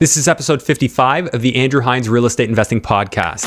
This is episode 55 of the Andrew Hines Real Estate Investing Podcast.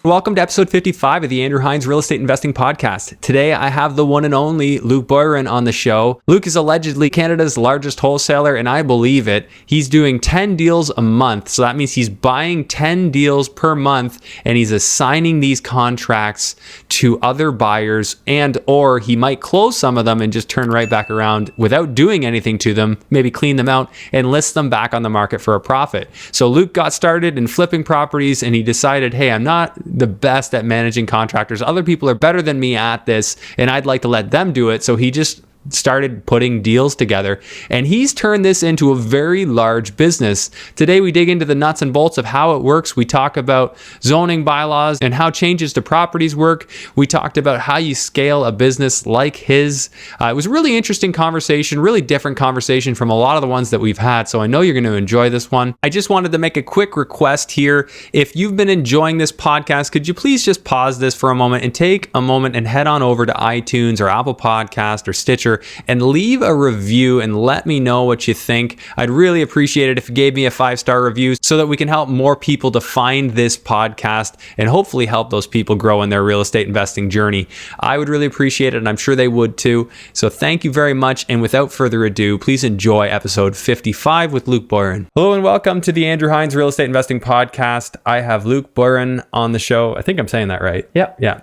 Welcome to episode 55 of the Andrew Hines Real Estate Investing Podcast. Today, I have the one and only Luc Boiron on the show. Luc is allegedly Canada's largest wholesaler, and I believe it. He's doing 10 deals a month. So that means he's buying 10 deals per month, and he's assigning these contracts to other buyers, and or he might close some of them and just turn right back around without doing anything to them, maybe clean them out and list them back on the market for a profit. So Luc got started in flipping properties, and he decided, hey, I'm not the best at managing contractors. Other people are better than me at this, and I'd like to let them do it. So he just started putting deals together, and he's turned this into a very large business. Today, we dig into the nuts and bolts of how it works. We talk about zoning bylaws and how changes to properties work. We talked about how you scale a business like his. It was a really interesting conversation, really different conversation from a lot of the ones that we've had. So I know you're going to enjoy this one. I just wanted to make a quick request here. If you've been enjoying this podcast, could you please just pause this for a moment and take a moment and head on over to iTunes or Apple Podcast or Stitcher and leave a review and let me know what you think. I'd really appreciate it if you gave me a 5-star review so that we can help more people to find this podcast and hopefully help those people grow in their real estate investing journey. I would really appreciate it, and I'm sure they would too. So thank you very much. And without further ado, please enjoy episode 55 with Luc Boiron. Hello and welcome to the Andrew Hines Real Estate Investing Podcast. I have Luc Boiron on the show. I think I'm saying that right. Yeah.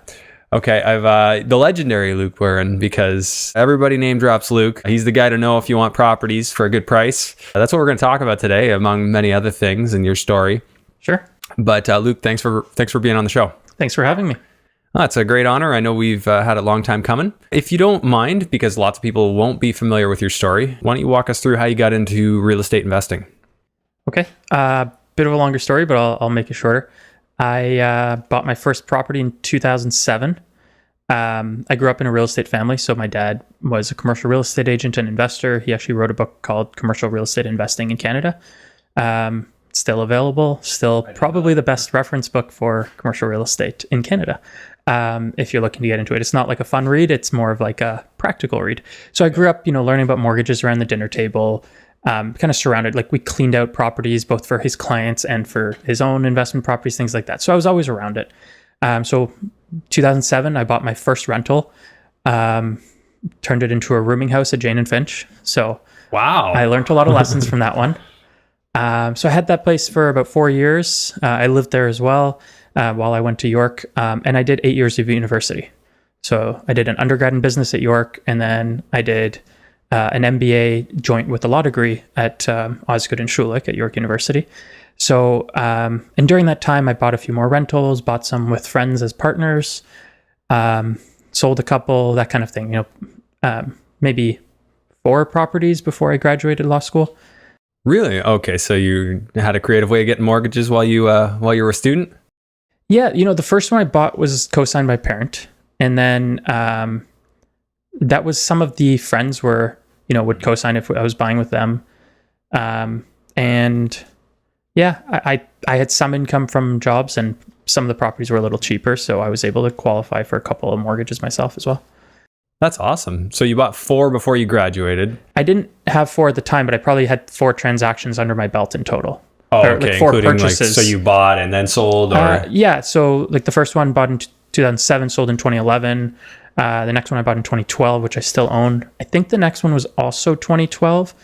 Okay, I've the legendary Luc Boiron, because everybody name drops Luc. He's the guy to know if you want properties for a good price. That's what we're going to talk about today, among many other things in your story. Sure. But Luc, thanks for being on the show. Thanks for having me. It's a great honor. I know we've had a long time coming. If you don't mind, because lots of people won't be familiar with your story, why don't you walk us through how you got into real estate investing? Okay. Bit of a longer story, but I'll make it shorter. I bought my first property in 2007. I grew up in a real estate family, so my dad was a commercial real estate agent and investor. He actually wrote a book called Commercial Real Estate Investing in Canada. Still available, still probably the best reference book for commercial real estate in Canada. If you're looking to get into it, it's not like a fun read, it's more of like a practical read. So I grew up, learning about mortgages around the dinner table. Kind of surrounded, like we cleaned out properties both for his clients and for his own investment properties, things like that. So I was always around it. So 2007, I bought my first rental, turned it into a rooming house at Jane and Finch. So wow, I learned a lot of lessons from that one. So I had that place for about 4 years. I lived there as well while I went to York, and I did 8 years of university. So I did an undergrad in business at York, and then I did an MBA joint with a law degree at Osgood and Schulich at York University. So, and during that time, I bought a few more rentals, bought some with friends as partners, sold a couple, that kind of thing. Maybe 4 properties before I graduated law school. Really? Okay, so you had a creative way of getting mortgages while you were a student? Yeah, the first one I bought was co-signed by parent, and then that was some of the friends would co-sign if I was buying with them. And yeah, I had some income from jobs, and some of the properties were a little cheaper. So I was able to qualify for a couple of mortgages myself as well. That's awesome. So you bought 4 before you graduated. I didn't have 4 at the time, but I probably had 4 transactions under my belt in total. Oh, okay. Like 4 including purchases. So you bought and then sold, or? Yeah. So like the first one bought in 2007, sold in 2011. The next one I bought in 2012, which I still own. I think the next one was also 2012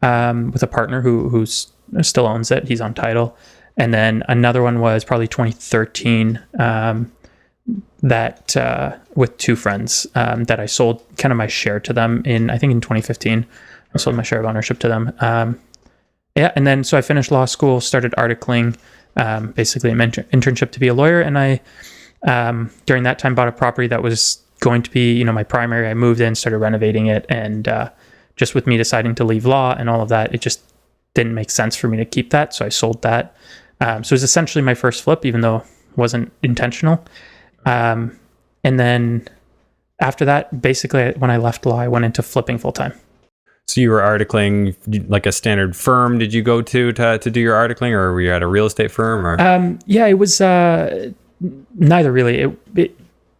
with a partner who still owns it. He's on title. And then another one was probably 2013 that with 2 friends that I sold kind of my share to them I think in 2015. I sold my share of ownership to them. And then so I finished law school, started articling, basically an internship to be a lawyer. And I, during that time, bought a property that was going to be, my primary. I moved in, started renovating it, and just with me deciding to leave law and all of that, it just didn't make sense for me to keep that. So I sold that. So it was essentially my first flip, even though it wasn't intentional. And then after that, basically when I left law, I went into flipping full time. So you were articling like a standard firm? Did you go to do your articling, or were you at a real estate firm? Or yeah, it was Neither really.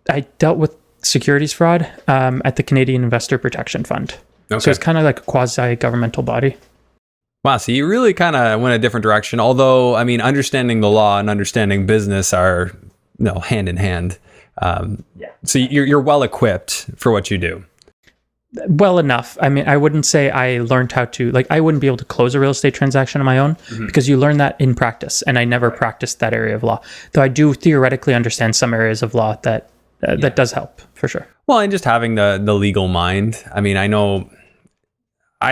I dealt with securities fraud at the Canadian Investor Protection Fund. Okay. So it's kind of like a quasi-governmental body. Wow, so you really kind of went a different direction. Although, I mean, understanding the law and understanding business are hand in hand. So you're well equipped for what you do. Well enough. I mean, I wouldn't say I learned how to, like, I wouldn't be able to close a real estate transaction on my own because you learn that in practice, and I never practiced that area of law. Though I do theoretically understand some areas of law that does help for sure. Well, and just having the legal mind. I mean, I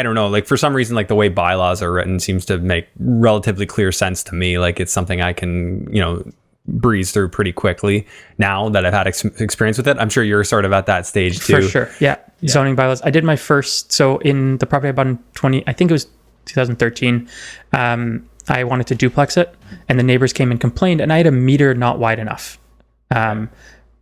don't know, like for some reason, like the way bylaws are written seems to make relatively clear sense to me. Like it's something I can, breeze through pretty quickly now that I've had experience with it. I'm sure you're sort of at that stage too. For sure. Yeah. Zoning bylaws. I did my first, so in the property I bought in 2013, I wanted to duplex it, and the neighbors came and complained, and I had a meter not wide enough.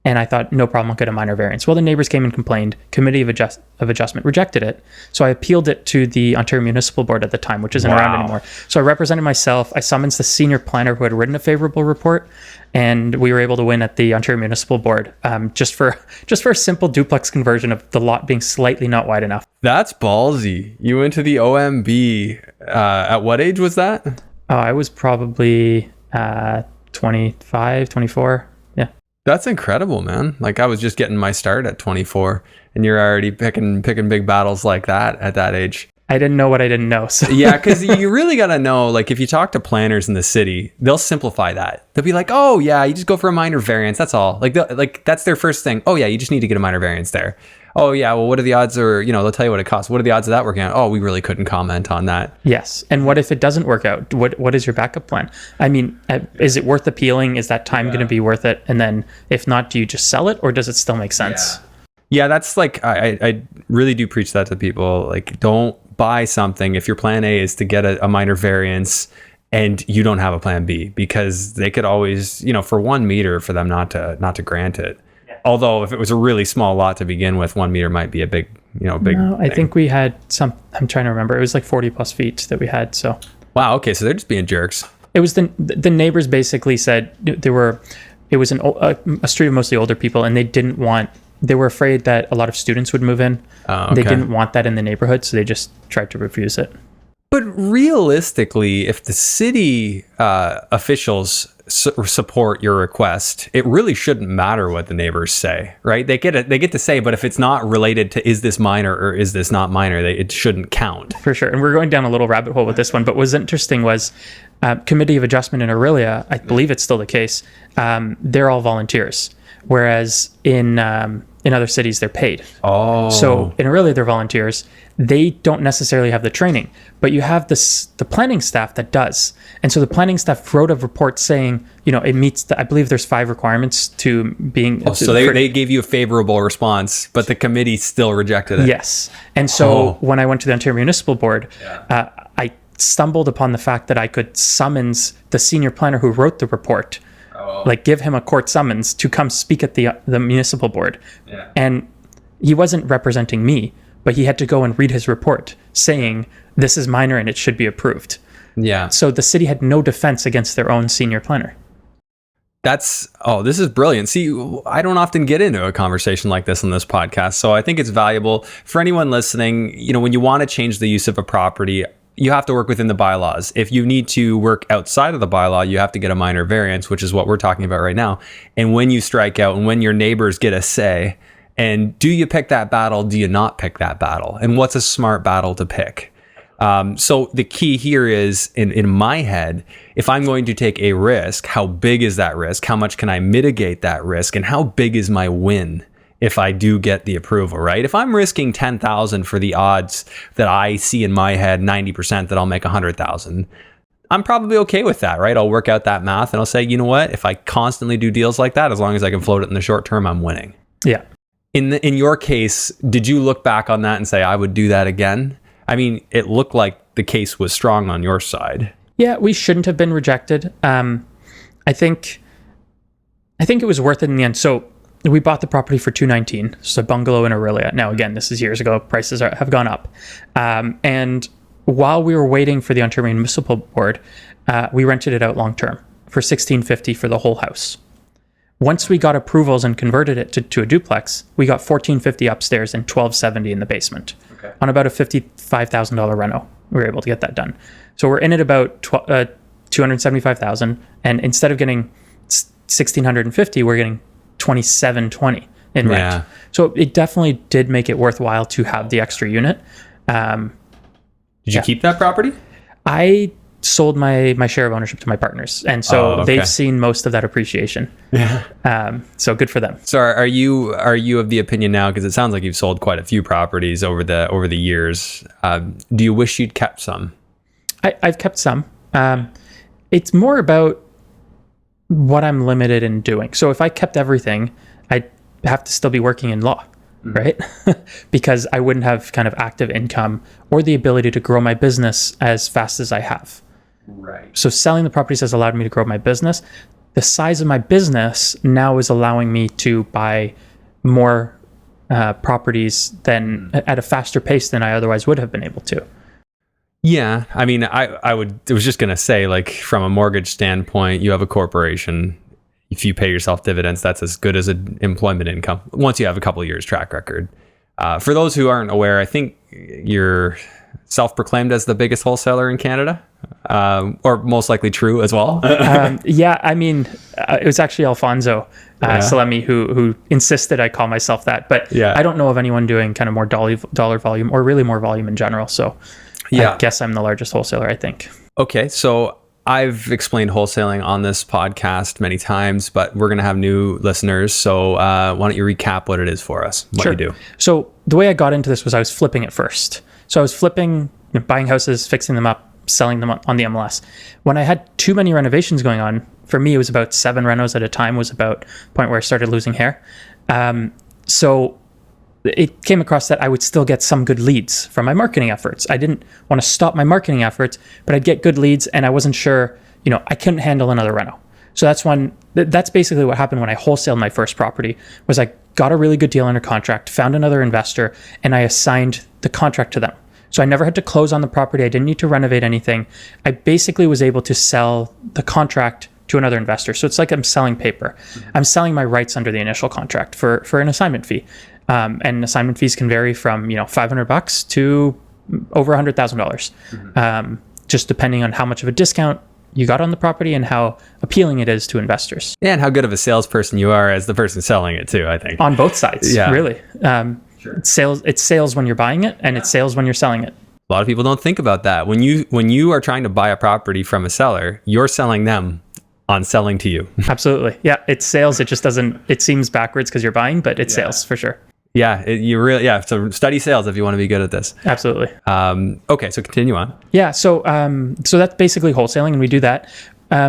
And I thought, no problem, I'll get a minor variance. Well, the neighbors came and complained. Committee of Adjustment rejected it. So I appealed it to the Ontario Municipal Board at the time, which isn't around anymore. So I represented myself. I summoned the senior planner who had written a favorable report, and we were able to win at the Ontario Municipal Board just for a simple duplex conversion of the lot being slightly not wide enough. That's ballsy. You went to the OMB. At what age was that? I was probably 25, 24. Yeah. That's incredible, man. Like I was just getting my start at 24 and you're already picking big battles like that at that age. I didn't know what I didn't know. So. Yeah, because you really got to know, like if you talk to planners in the city, they'll simplify that. They'll be like, oh yeah, you just go for a minor variance. That's all. Like that's their first thing. Oh yeah, you just need to get a minor variance there. Oh yeah, well what are the odds, or they'll tell you what it costs. What are the odds of that working out? Oh, we really couldn't comment on that. Yes. And what if it doesn't work out? What is your backup plan? I mean, is it worth appealing? Is that time going to be worth it? And then if not, do you just sell it, or does it still make sense? Yeah, that's like, I really do preach that to people. Like don't buy something if your plan A is to get a minor variance and you don't have a plan B, because they could always, for 1 meter for them not to grant it. Although if it was a really small lot to begin with, 1 meter might be a big. No, I think we had I'm trying to remember. It was like 40 plus feet that we had. So. Wow. Okay. So they're just being jerks. It was the neighbors basically said it was a street of mostly older people, and they were afraid that a lot of students would move in. Okay. They didn't want that in the neighborhood, so they just tried to refuse it. But realistically, if the city officials support your request, it really shouldn't matter what the neighbors say, right? They get to say, but if it's not related to is this minor or is this not minor, it shouldn't count. For sure. And we're going down a little rabbit hole with this one, but what's interesting was Committee of Adjustment in Aurelia, I believe it's still the case, they're all volunteers, whereas in other cities they're paid. Oh. So in Aurelia they're volunteers. They don't necessarily have the training, but you have the planning staff that does. And so the planning staff wrote a report saying, it meets I believe there's 5 requirements to being. Oh, so they gave you a favorable response, but the committee still rejected it. Yes. And so when I went to the Ontario Municipal Board, I stumbled upon the fact that I could summons the senior planner who wrote the report, like give him a court summons to come speak at the municipal board. Yeah. And he wasn't representing me, but he had to go and read his report saying this is minor and it should be approved. Yeah. So the city had no defense against their own senior planner. This is brilliant. See, I don't often get into a conversation like this on this podcast, so I think it's valuable for anyone listening. When you want to change the use of a property, you have to work within the bylaws. If you need to work outside of the bylaw, you have to get a minor variance, which is what we're talking about right now. And when you strike out and when your neighbors get a say, and do you pick that battle? Do you not pick that battle? And what's a smart battle to pick? So the key here is, in my head, if I'm going to take a risk, how big is that risk? How much can I mitigate that risk? And how big is my win if I do get the approval, right? If I'm risking 10,000 for the odds that I see in my head, 90% that I'll make 100,000, I'm probably okay with that, right? I'll work out that math and I'll say, you know what? If I constantly do deals like that, as long as I can float it in the short term, I'm winning. Yeah. In your case, did you look back on that and say, I would do that again? I mean, it looked like the case was strong on your side. Yeah, we shouldn't have been rejected. I think it was worth it in the end. So we bought the property for $219. It's a bungalow in Aurelia. Now, again, this is years ago. Prices have gone up. And while we were waiting for the Ontario Municipal Board, we rented it out long term for $1,650 for the whole house. Once we got approvals and converted it to a duplex, we got $1,450 upstairs and $1,270 in the basement. Okay. On about a $55,000 reno, we were able to get that done. So we're in at about $275,000, and instead of getting $1,650, we're getting $2,720 in rent. Yeah. So it definitely did make it worthwhile to have the extra unit. Did you keep that property? I sold my share of ownership to my partners, and so they've seen most of that appreciation. Yeah. So good for them. So are you of the opinion now, because it sounds like you've sold quite a few properties over the years, do you wish you'd kept some? I've kept some. It's more about what I'm limited in doing. So if I kept everything, I'd have to still be working in law, right? Because I wouldn't have kind of active income or the ability to grow my business as fast as I have. Right. So selling the properties has allowed me to grow my business. The size of my business now is allowing me to buy more properties than at a faster pace than I otherwise would have been able to. Yeah, I mean, I was just gonna say, like, from a mortgage standpoint, you have a corporation. If you pay yourself dividends, that's as good as an employment income once you have a couple of years track record. For those who aren't aware, I think you're self-proclaimed as the biggest wholesaler in Canada, or most likely true as well. Yeah, I mean, it was actually Alfonso Salemi who insisted I call myself that, but I don't know of anyone doing kind of more dollar volume or really more volume in general. So I guess I'm the largest wholesaler, I think. Okay, so I've explained wholesaling on this podcast many times, but we're going to have new listeners. So why don't you recap what it is for us, what you do? So the way I got into this was I was flipping at first. So I was flipping, buying houses, fixing them up, selling them on the MLS. When I had too many renovations going on, for me, it was about 7 renos at a time was about the point where I started losing hair. So it came across that I would still get some good leads from my marketing efforts. I didn't want to stop my marketing efforts, but I'd get good leads, and I wasn't sure, I couldn't handle another reno. So that's basically what happened when I wholesaled my first property. Was I got a really good deal under contract, found another investor, and I assigned the contract to them. So I never had to close on the property. I didn't need to renovate anything. I basically was able to sell the contract to another investor. So it's like I'm selling paper. I'm selling my rights under the initial contract for an assignment fee. And assignment fees can vary from $500 to over $100,000, just depending on how much of a discount you got on the property and how appealing it is to investors. Yeah, and how good of a salesperson you are as the person selling it too, I think. On both sides, really. It's sales when you're buying it, and it's sales when you're selling it. A lot of people don't think about that. When you are trying to buy a property from a seller, you're selling them on selling to you. Absolutely. Yeah, it's sales. It just doesn't, it seems backwards because you're buying, but it's sales for sure. Yeah, so study sales if you want to be good at this. Absolutely. Okay, so continue on. Yeah, so that's basically wholesaling, and we do that.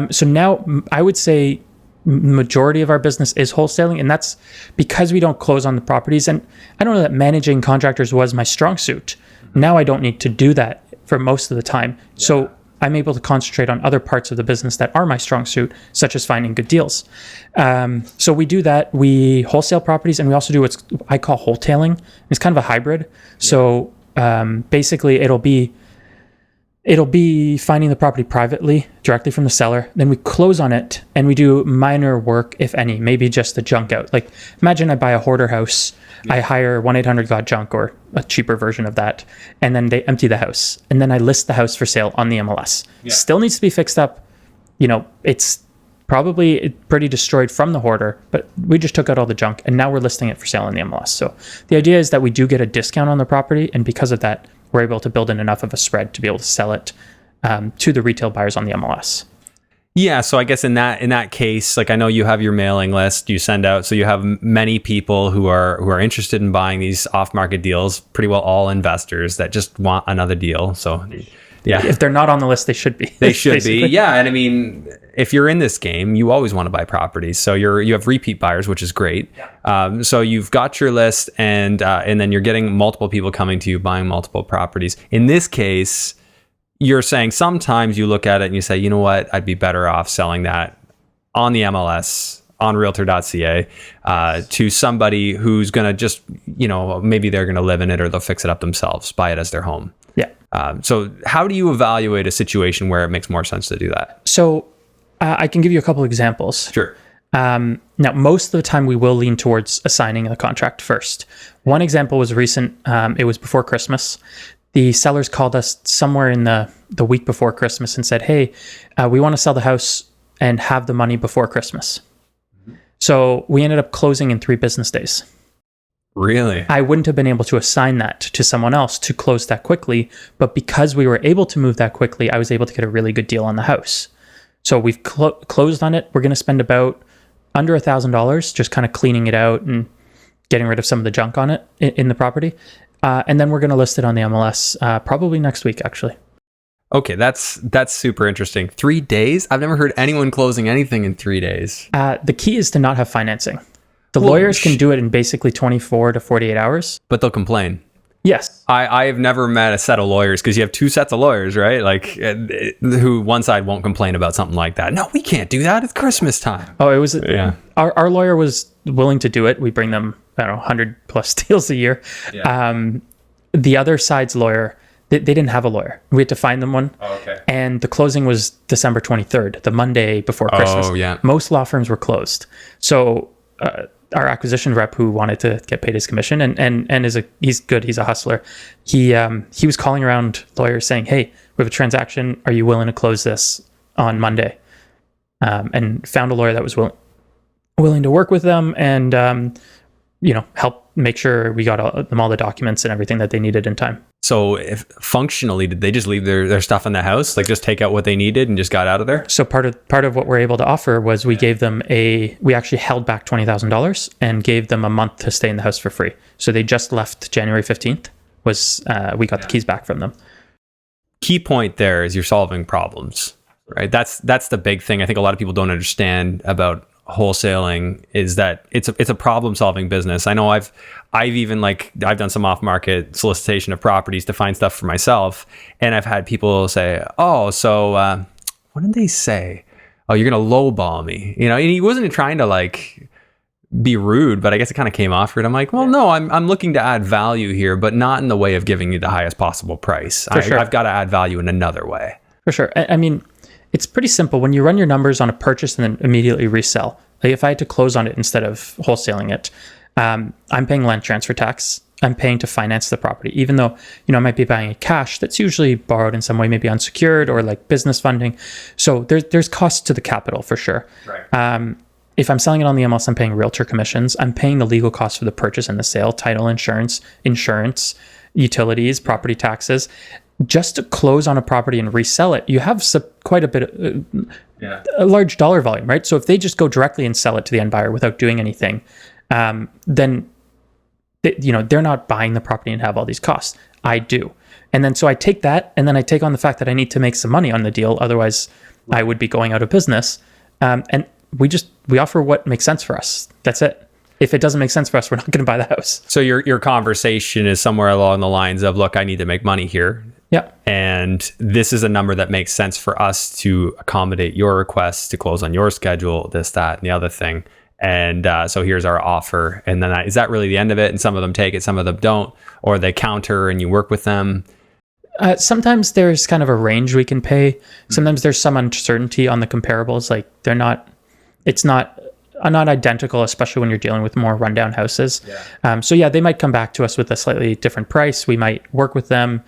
So now I would say majority of our business is wholesaling, and that's because we don't close on the properties. And I don't know that managing contractors was my strong suit. Now I don't need to do that for most of the time. Yeah. So I'm able to concentrate on other parts of the business that are my strong suit, such as finding good deals. So we do that. We wholesale properties, and we also do what I call wholetailing. It's kind of a hybrid. So basically, it'll be finding the property privately, directly from the seller. Then we close on it, and we do minor work, if any, maybe just the junk out. Like, imagine I buy a hoarder house. I hire 1-800-GOT-JUNK or a cheaper version of that, and then they empty the house. And then I list the house for sale on the MLS. Yeah. Still needs to be fixed up. It's probably pretty destroyed from the hoarder, but we just took out all the junk, and now we're listing it for sale on the MLS. So the idea is that we do get a discount on the property, and because of that, we're able to build in enough of a spread to be able to sell it to the retail buyers on the MLS. Yeah, so I guess in that case, like, I know you have your mailing list you send out, so you have many people who are interested in buying these off-market deals, pretty well all investors that just want another deal. So yeah, if they're not on the list, they should be. They should be. Yeah, and I mean, if you're in this game, you always want to buy properties. So you have repeat buyers, which is great. Yeah. So you've got your list, and then you're getting multiple people coming to you buying multiple properties. In this case, you're saying sometimes you look at it and you say, you know what, I'd be better off selling that on the MLS, on realtor.ca, to somebody who's going to just, maybe they're going to live in it, or they'll fix it up themselves, buy it as their home. Yeah. So how do you evaluate a situation where it makes more sense to do that? So I can give you a couple examples. Sure. Now, most of the time, we will lean towards assigning the contract first. One example was recent. It was before Christmas. The sellers called us somewhere in the week before Christmas and said, hey, we want to sell the house and have the money before Christmas. So we ended up closing in 3 business days. Really? I wouldn't have been able to assign that to someone else to close that quickly, but because we were able to move that quickly, I was able to get a really good deal on the house. So we've closed on it. We're going to spend about under $1,000 just kind of cleaning it out and getting rid of some of the junk on it in the property. And then we're going to list it on the MLS probably next week, actually. Okay, that's super interesting. 3 days? I've never heard anyone closing anything in 3 days. The key is to not have financing. The lawyers can do it in basically 24 to 48 hours. But they'll complain. Yes. I've never met a set of lawyers, because you have 2 sets of lawyers, right? Like, who one side won't complain about something like that. No, we can't do that. It's Christmas time. Oh, it was. Yeah. Our lawyer was willing to do it. We bring them, I don't know, 100 plus deals a year. Yeah. The other side's lawyer, they didn't have a lawyer. We had to find them one. Oh, okay. And the closing was December 23rd, the Monday before Christmas. Oh, yeah. Most law firms were closed. So our acquisition rep, who wanted to get paid his commission and he's good, he's a hustler. He was calling around lawyers saying, hey, we have a transaction. Are you willing to close this on Monday? And found a lawyer that was willing to work with them and help make sure we got all the documents and everything that they needed in time. So if functionally, did they just leave their stuff in the house? Like, just take out what they needed and just got out of there? So part of what we're able to offer was we gave them we actually held back $20,000 and gave them a month to stay in the house for free. So they just left January 15th we got the keys back from them. Key point there is you're solving problems, right? That's the big thing. I think a lot of people don't understand about wholesaling is that it's a problem solving business. I know I've even I've done some off market solicitation of properties to find stuff for myself, and I've had people say, "Oh, so what did they say? Oh, you're gonna lowball me," And he wasn't trying to be rude, but I guess it kind of came off rude. I'm like, well, no, I'm looking to add value here, but not in the way of giving you the highest possible price. Sure. I've got to add value in another way. For sure. I mean, it's pretty simple. When you run your numbers on a purchase and then immediately resell, like if I had to close on it instead of wholesaling it, I'm paying land transfer tax. I'm paying to finance the property, even though, I might be buying it cash. That's usually borrowed in some way, maybe unsecured or like business funding. So there's costs to the capital for sure. Right. If I'm selling it on the MLS, I'm paying realtor commissions. I'm paying the legal costs for the purchase and the sale, title insurance, utilities, property taxes. Just to close on a property and resell it, you have quite a bit of a large dollar volume, right? So if they just go directly and sell it to the end buyer without doing anything, then they're not buying the property and have all these costs. I do. And then so I take that and then I take on the fact that I need to make some money on the deal. Otherwise, I would be going out of business. And we offer what makes sense for us. That's it. If it doesn't make sense for us, we're not going to buy the house. So your conversation is somewhere along the lines of, look, I need to make money here. Yeah. And this is a number that makes sense for us to accommodate your requests to close on your schedule, this, that, and the other thing. And so here's our offer. And then is that really the end of it? And some of them take it, some of them don't, or they counter and you work with them. Sometimes there's kind of a range we can pay. Sometimes there's some uncertainty on the comparables. Like it's not identical, especially when you're dealing with more rundown houses. Yeah. So they might come back to us with a slightly different price. We might work with them,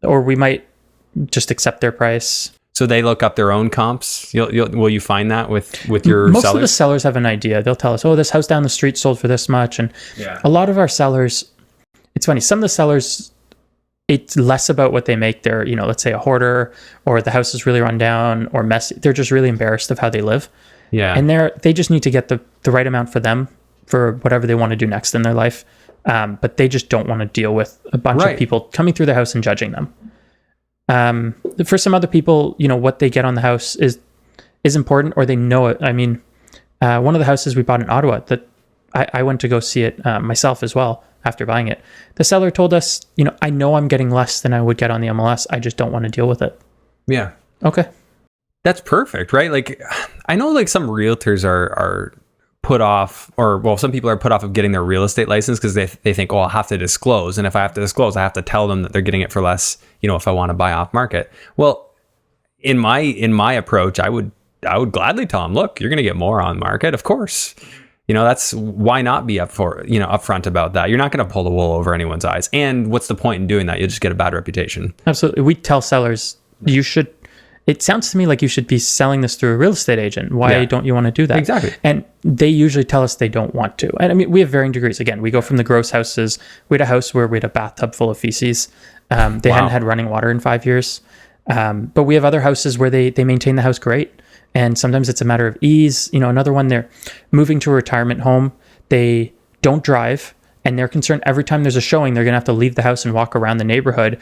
or we might just accept their price. So they look up their own comps. Will you find that with your most sellers? of the sellers have an idea. They'll tell us, "Oh, this house down the street sold for this much," and a lot of our sellers. It's funny. Some of the sellers, it's less about what they make. They're let's say a hoarder, or the house is really run down or messy. They're just really embarrassed of how they live. Yeah. And they just need to get the right amount for them for whatever they want to do next in their life. But they just don't want to deal with a bunch of people coming through the house and judging them. For some other people, what they get on the house is important, or they know it. I mean, one of the houses we bought in Ottawa that I went to go see it myself as well after buying it. The seller told us, I know I'm getting less than I would get on the MLS. I just don't want to deal with it. Yeah. Okay. That's perfect, right? Like, I know some realtors are put off, some people are put off of getting their real estate license because they think, I'll have to disclose. And if I have to disclose, I have to tell them that they're getting it for less, if I want to buy off market. Well, in my approach, I would gladly tell them, look, you're going to get more on market, of course. That's why not be upfront about that. You're not going to pull the wool over anyone's eyes. And what's the point in doing that? You'll just get a bad reputation. Absolutely. We tell sellers, it sounds to me like you should be selling this through a real estate agent. Why don't you want to do that? Exactly. And they usually tell us they don't want to. And I mean, we have varying degrees. Again, we go from the gross houses. We had a house where we had a bathtub full of feces. They hadn't had running water in 5 years. But we have other houses where they maintain the house great. And sometimes it's a matter of ease. Another one, they're moving to a retirement home. They don't drive, and they're concerned every time there's a showing, they're going to have to leave the house and walk around the neighborhood.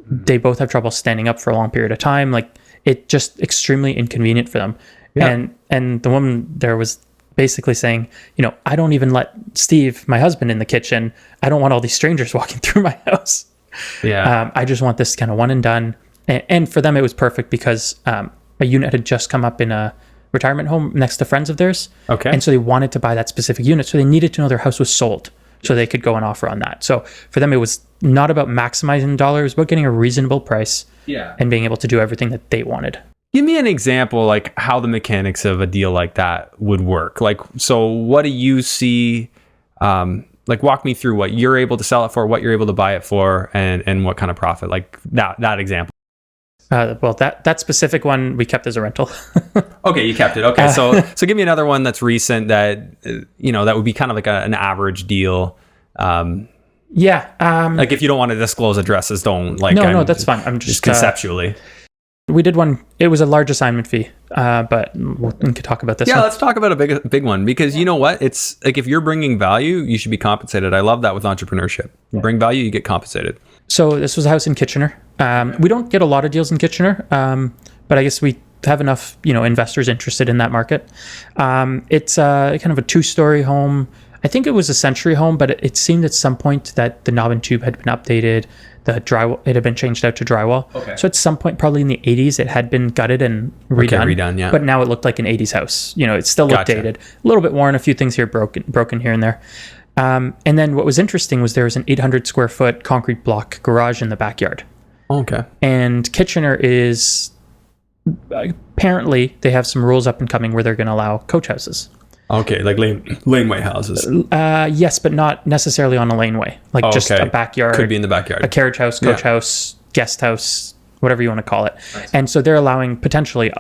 They both have trouble standing up for a long period of time. Like, it's just extremely inconvenient for them. Yeah. And the woman there was basically saying, I don't even let Steve, my husband, in the kitchen. I don't want all these strangers walking through my house. Yeah. I just want this kind of one and done. And for them, it was perfect because a unit had just come up in a retirement home next to friends of theirs. Okay. And so they wanted to buy that specific unit. So they needed to know their house was sold so they could go and offer on that. So for them, it was not about maximizing dollars, it was about getting a reasonable price and being able to do everything that they wanted. Give me an example, like how the mechanics of a deal like that would work. Like, so what do you see? Like, walk me through what you're able to sell it for, what you're able to buy it for, and what kind of profit, like that example. Well, that specific one we kept as a rental. Okay, you kept it. Okay, so give me another one that's recent that that would be kind of like an average deal. Like, if you don't want to disclose addresses, don't like. No, that's fine. I'm just conceptually. We did one. It was a large assignment fee, but we could talk about this. Yeah, one. Let's talk about a big one, because you know what? It's like, if you're bringing value, you should be compensated. I love that with entrepreneurship. You bring value, you get compensated. So this was a house in Kitchener. We don't get a lot of deals in Kitchener, but I guess we have enough, investors interested in that market. It's kind of a 2-story home. I think it was a century home, but it seemed at some point that the knob and tube had been updated. The drywall, it had been changed out to drywall. Okay. So at some point, probably in the 80s, it had been gutted and redone. Okay, redone, yeah. But now it looked like an 80s house. It still looked dated. A little bit worn, a few things here broken here and there. And then what was interesting was there was an 800 square foot concrete block garage in the backyard. Okay. And Kitchener is, apparently, they have some rules up and coming where they're going to allow coach houses. Okay, like laneway houses. Yes, but not necessarily on a laneway. Like just a backyard. Could be in the backyard. A carriage house, coach house, guest house, whatever you want to call it. Nice. And so they're allowing potentially,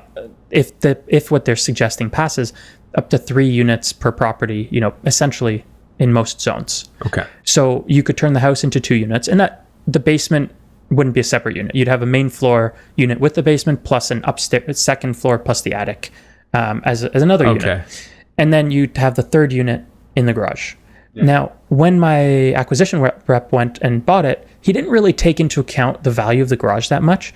if what they're suggesting passes, up to 3 units per property, essentially in most zones. Okay. So you could turn the house into 2 units, and that the basement wouldn't be a separate unit. You'd have a main floor unit with the basement plus an upstairs second floor plus the attic as another unit. And then you'd have the 3rd unit in the garage. Yeah. Now, when my acquisition rep went and bought it, he didn't really take into account the value of the garage that much.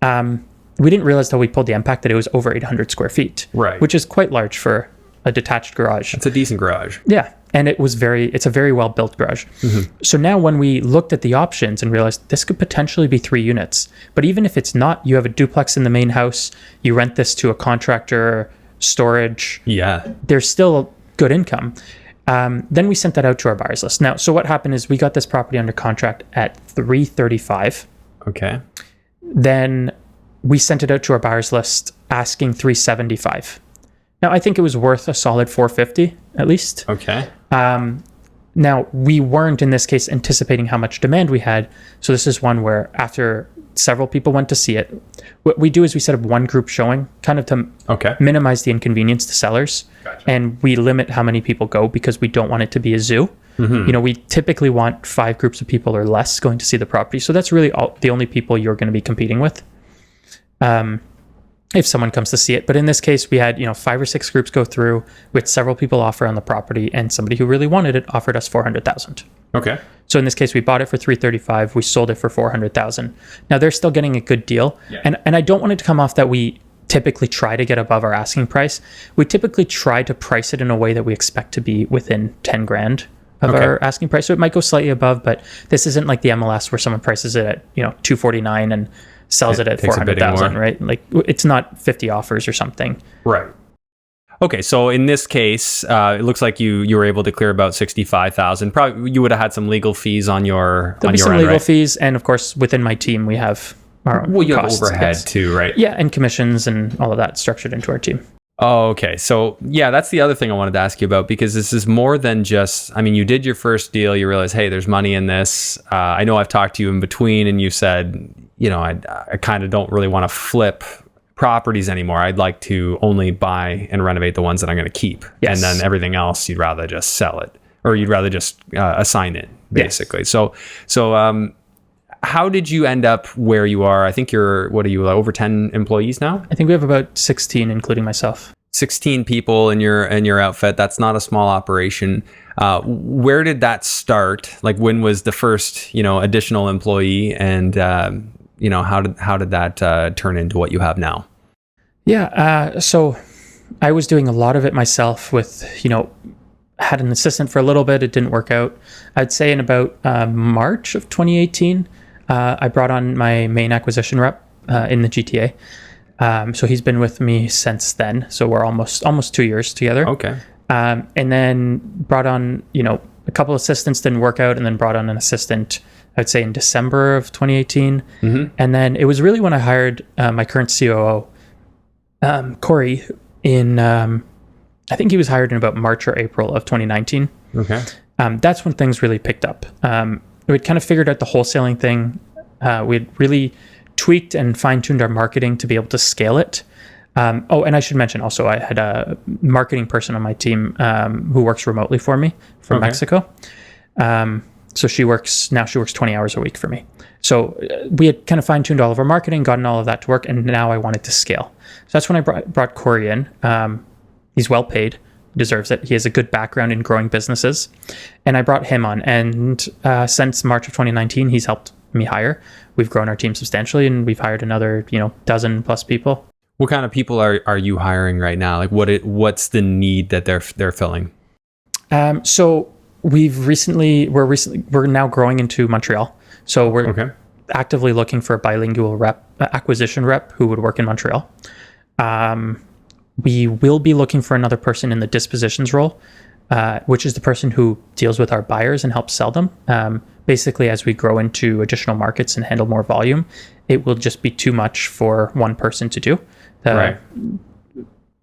We didn't realize until we pulled the impact that it was over 800 square feet, right? Which is quite large for a detached garage. It's a decent garage. Yeah. And it's a very well built garage. Mm-hmm. So now when we looked at the options and realized this could potentially be 3 units, but even if it's not, you have a duplex in the main house, you rent this to a contractor, storage. Yeah. There's still good income. Then we sent that out to our buyers list. Now, so what happened is we got this property under contract at $335. Okay. Then we sent it out to our buyers list asking $375. Now, I think it was worth a solid $450 at least. Okay. Now, we weren't in this case anticipating how much demand we had. So this is one where after several people went to see it, what we do is we set up one group showing kind of to minimize the inconvenience to sellers. Gotcha. And we limit how many people go because we don't want it to be a zoo. Mm-hmm. We typically want 5 groups of people or less going to see the property. So that's really the only people you're going to be competing with. If someone comes to see it. But in this case, we had, 5 or 6 groups go through with several people offer on the property, and somebody who really wanted it offered us $400,000. Okay. So in this case, we bought it for $335. We sold it for $400,000. Now they're still getting a good deal. Yeah. And I don't want it to come off that we typically try to get above our asking price. We typically try to price it in a way that we expect to be within 10 grand of our asking price. So it might go slightly above, but this isn't like the MLS where someone prices it at, $249 and sells it at $400,000, right? Like it's not 50 offers or something. Right. Okay, so in this case, it looks like you were able to clear about $65,000. Probably you would have had some legal fees on your There'll be some legal fees, and of course within my team we have our own Well, you have costs, overhead yes. too, right? Yeah, and commissions and all of that structured into our team. Oh, okay. So yeah, that's the other thing I wanted to ask you about, because this is more than just, I mean, you did your first deal, you realize, hey, there's money in this. I know I've talked to you in between and you said, you know, I kind of don't really want to flip properties anymore. I'd like to only buy and renovate the ones that I'm going to keep. Yes. And then everything else, you'd rather just sell it, or you'd rather just assign it, basically. Yes. So how did you end up where you are? I think what are you, over 10 employees now? I think we have about 16, including myself. 16 people in your outfit. That's not a small operation. Where did that start? Like, when was the first, additional employee, and how did that turn into what you have now? Yeah. So I was doing a lot of it myself with, had an assistant for a little bit. It didn't work out. I'd say in about March of 2018, I brought on my main acquisition rep in the GTA. So he's been with me since then. So we're almost 2 years together. Okay. And then brought on, a couple assistants, didn't work out, and then brought on an assistant, I'd say in December of 2018. Mm-hmm. And then it was really when I hired my current COO, Corey, I think he was hired in about March or April of 2019. Okay. That's when things really picked up. We'd kind of figured out the wholesaling thing. We'd really tweaked and fine-tuned our marketing to be able to scale it. And I should mention also, I had a marketing person on my team who works remotely for me from Mexico. So she works 20 hours a week for me. So we had kind of fine-tuned all of our marketing, gotten all of that to work, and now I wanted to scale. So that's when I brought Corey in. He's well paid, deserves it. He has a good background in growing businesses. And I brought him on. And since March of 2019, he's helped me hire. We've grown our team substantially, and we've hired another, dozen plus people. What kind of people are you hiring right now? Like, what's the need that they're filling? So we're now growing into Montreal. So we're actively looking for a bilingual acquisition rep who would work in Montreal. We will be looking for another person in the dispositions role, which is the person who deals with our buyers and helps sell them. Basically, as we grow into additional markets and handle more volume, it will just be too much for one person to do. The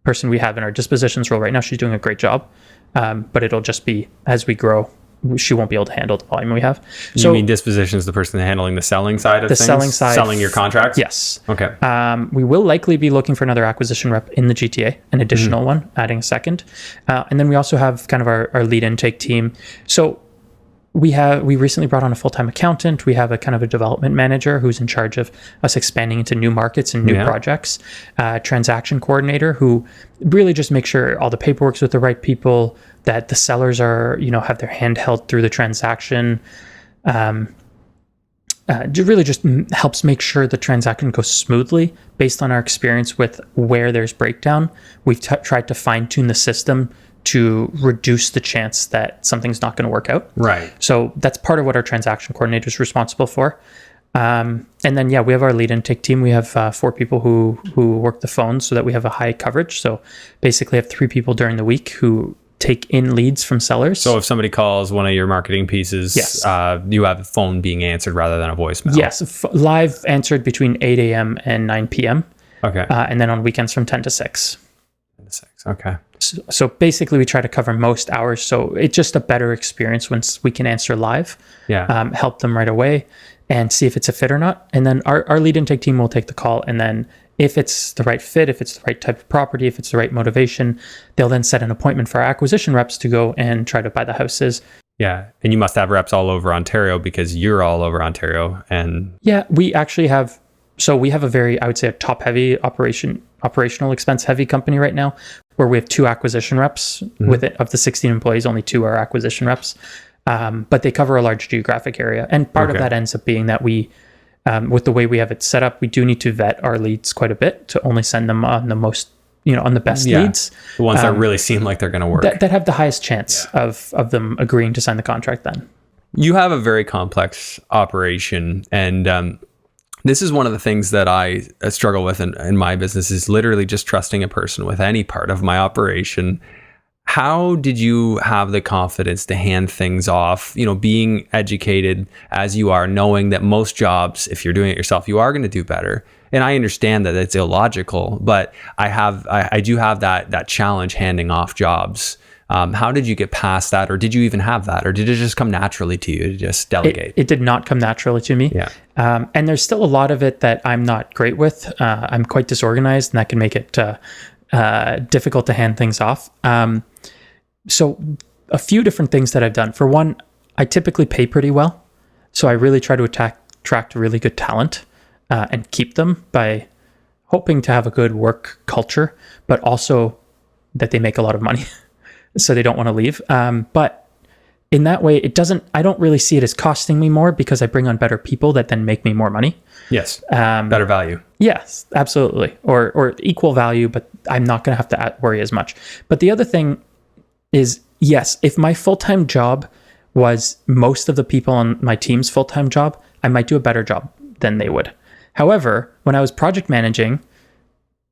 person we have in our dispositions role right now, she's doing a great job, but it'll just be, as we grow, she won't be able to handle the volume we have. You mean dispositions, the person handling the selling side of things? The selling side. Selling your contracts? Yes. Okay. We will likely be looking for another acquisition rep in the GTA, an additional one, adding a second. And then we also have kind of our lead intake team. So we recently brought on a full-time accountant. We have a kind of a development manager who's in charge of us expanding into new markets and new projects. Transaction coordinator who really just makes sure all the paperwork's with the right people, that the sellers are, have their hand held through the transaction. Really just helps make sure the transaction goes smoothly. Based on our experience with where there's breakdown, we've tried to fine-tune the system to reduce the chance that something's not going to work out. Right. So that's part of what our transaction coordinator is responsible for. And then, we have our lead intake team. We have 4 people who work the phones so that we have a high coverage. So basically have 3 people during the week who take in leads from sellers. So if somebody calls one of your marketing pieces, you have a phone being answered rather than a voicemail. Yes. Live answered between 8 a.m. and 9 p.m. Okay. And then on weekends from 10 to 6. 10 to 6. Okay. So basically we try to cover most hours. So it's just a better experience once we can answer live, help them right away and see if it's a fit or not. And then our lead intake team will take the call. And then if it's the right fit, if it's the right type of property, if it's the right motivation, they'll then set an appointment for our acquisition reps to go and try to buy the houses. Yeah. And you must have reps all over Ontario because you're all over Ontario. And we actually have, we have a very, I would say, a top heavy operational expense heavy company right now, where we have 2 acquisition reps. With it, of the 16 employees, only 2 are acquisition reps. But they cover a large geographic area. And part of that ends up being that we, with the way we have it set up, we do need to vet our leads quite a bit to only send them on the most, on the best leads. The ones that really seem like they're going to work. That have the highest chance of them agreeing to sign the contract then. You have a very complex operation, and this is one of the things that I struggle with in my business, is literally just trusting a person with any part of my operation. How did you have the confidence to hand things off, being educated as you are, knowing that most jobs, if you're doing it yourself, you are going to do better? And I understand that it's illogical, but I do have that challenge handing off jobs. How did you get past that, or did you even have that, or did it just come naturally to you to just delegate? It did not come naturally to me. Yeah. And there's still a lot of it that I'm not great with. I'm quite disorganized, and that can make it difficult to hand things off. So a few different things that I've done. For one, I typically pay pretty well. So I really try to attract really good talent and keep them by hoping to have a good work culture, but also that they make a lot of money so they don't want to leave. But in that way, I don't really see it as costing me more because I bring on better people that then make me more money. Yes. Better value. Yes, absolutely. Or equal value, but I'm not going to have to worry as much. But the other thing is, yes, if my full-time job was most of the people on my team's full-time job, I might do a better job than they would. However, when I was project managing,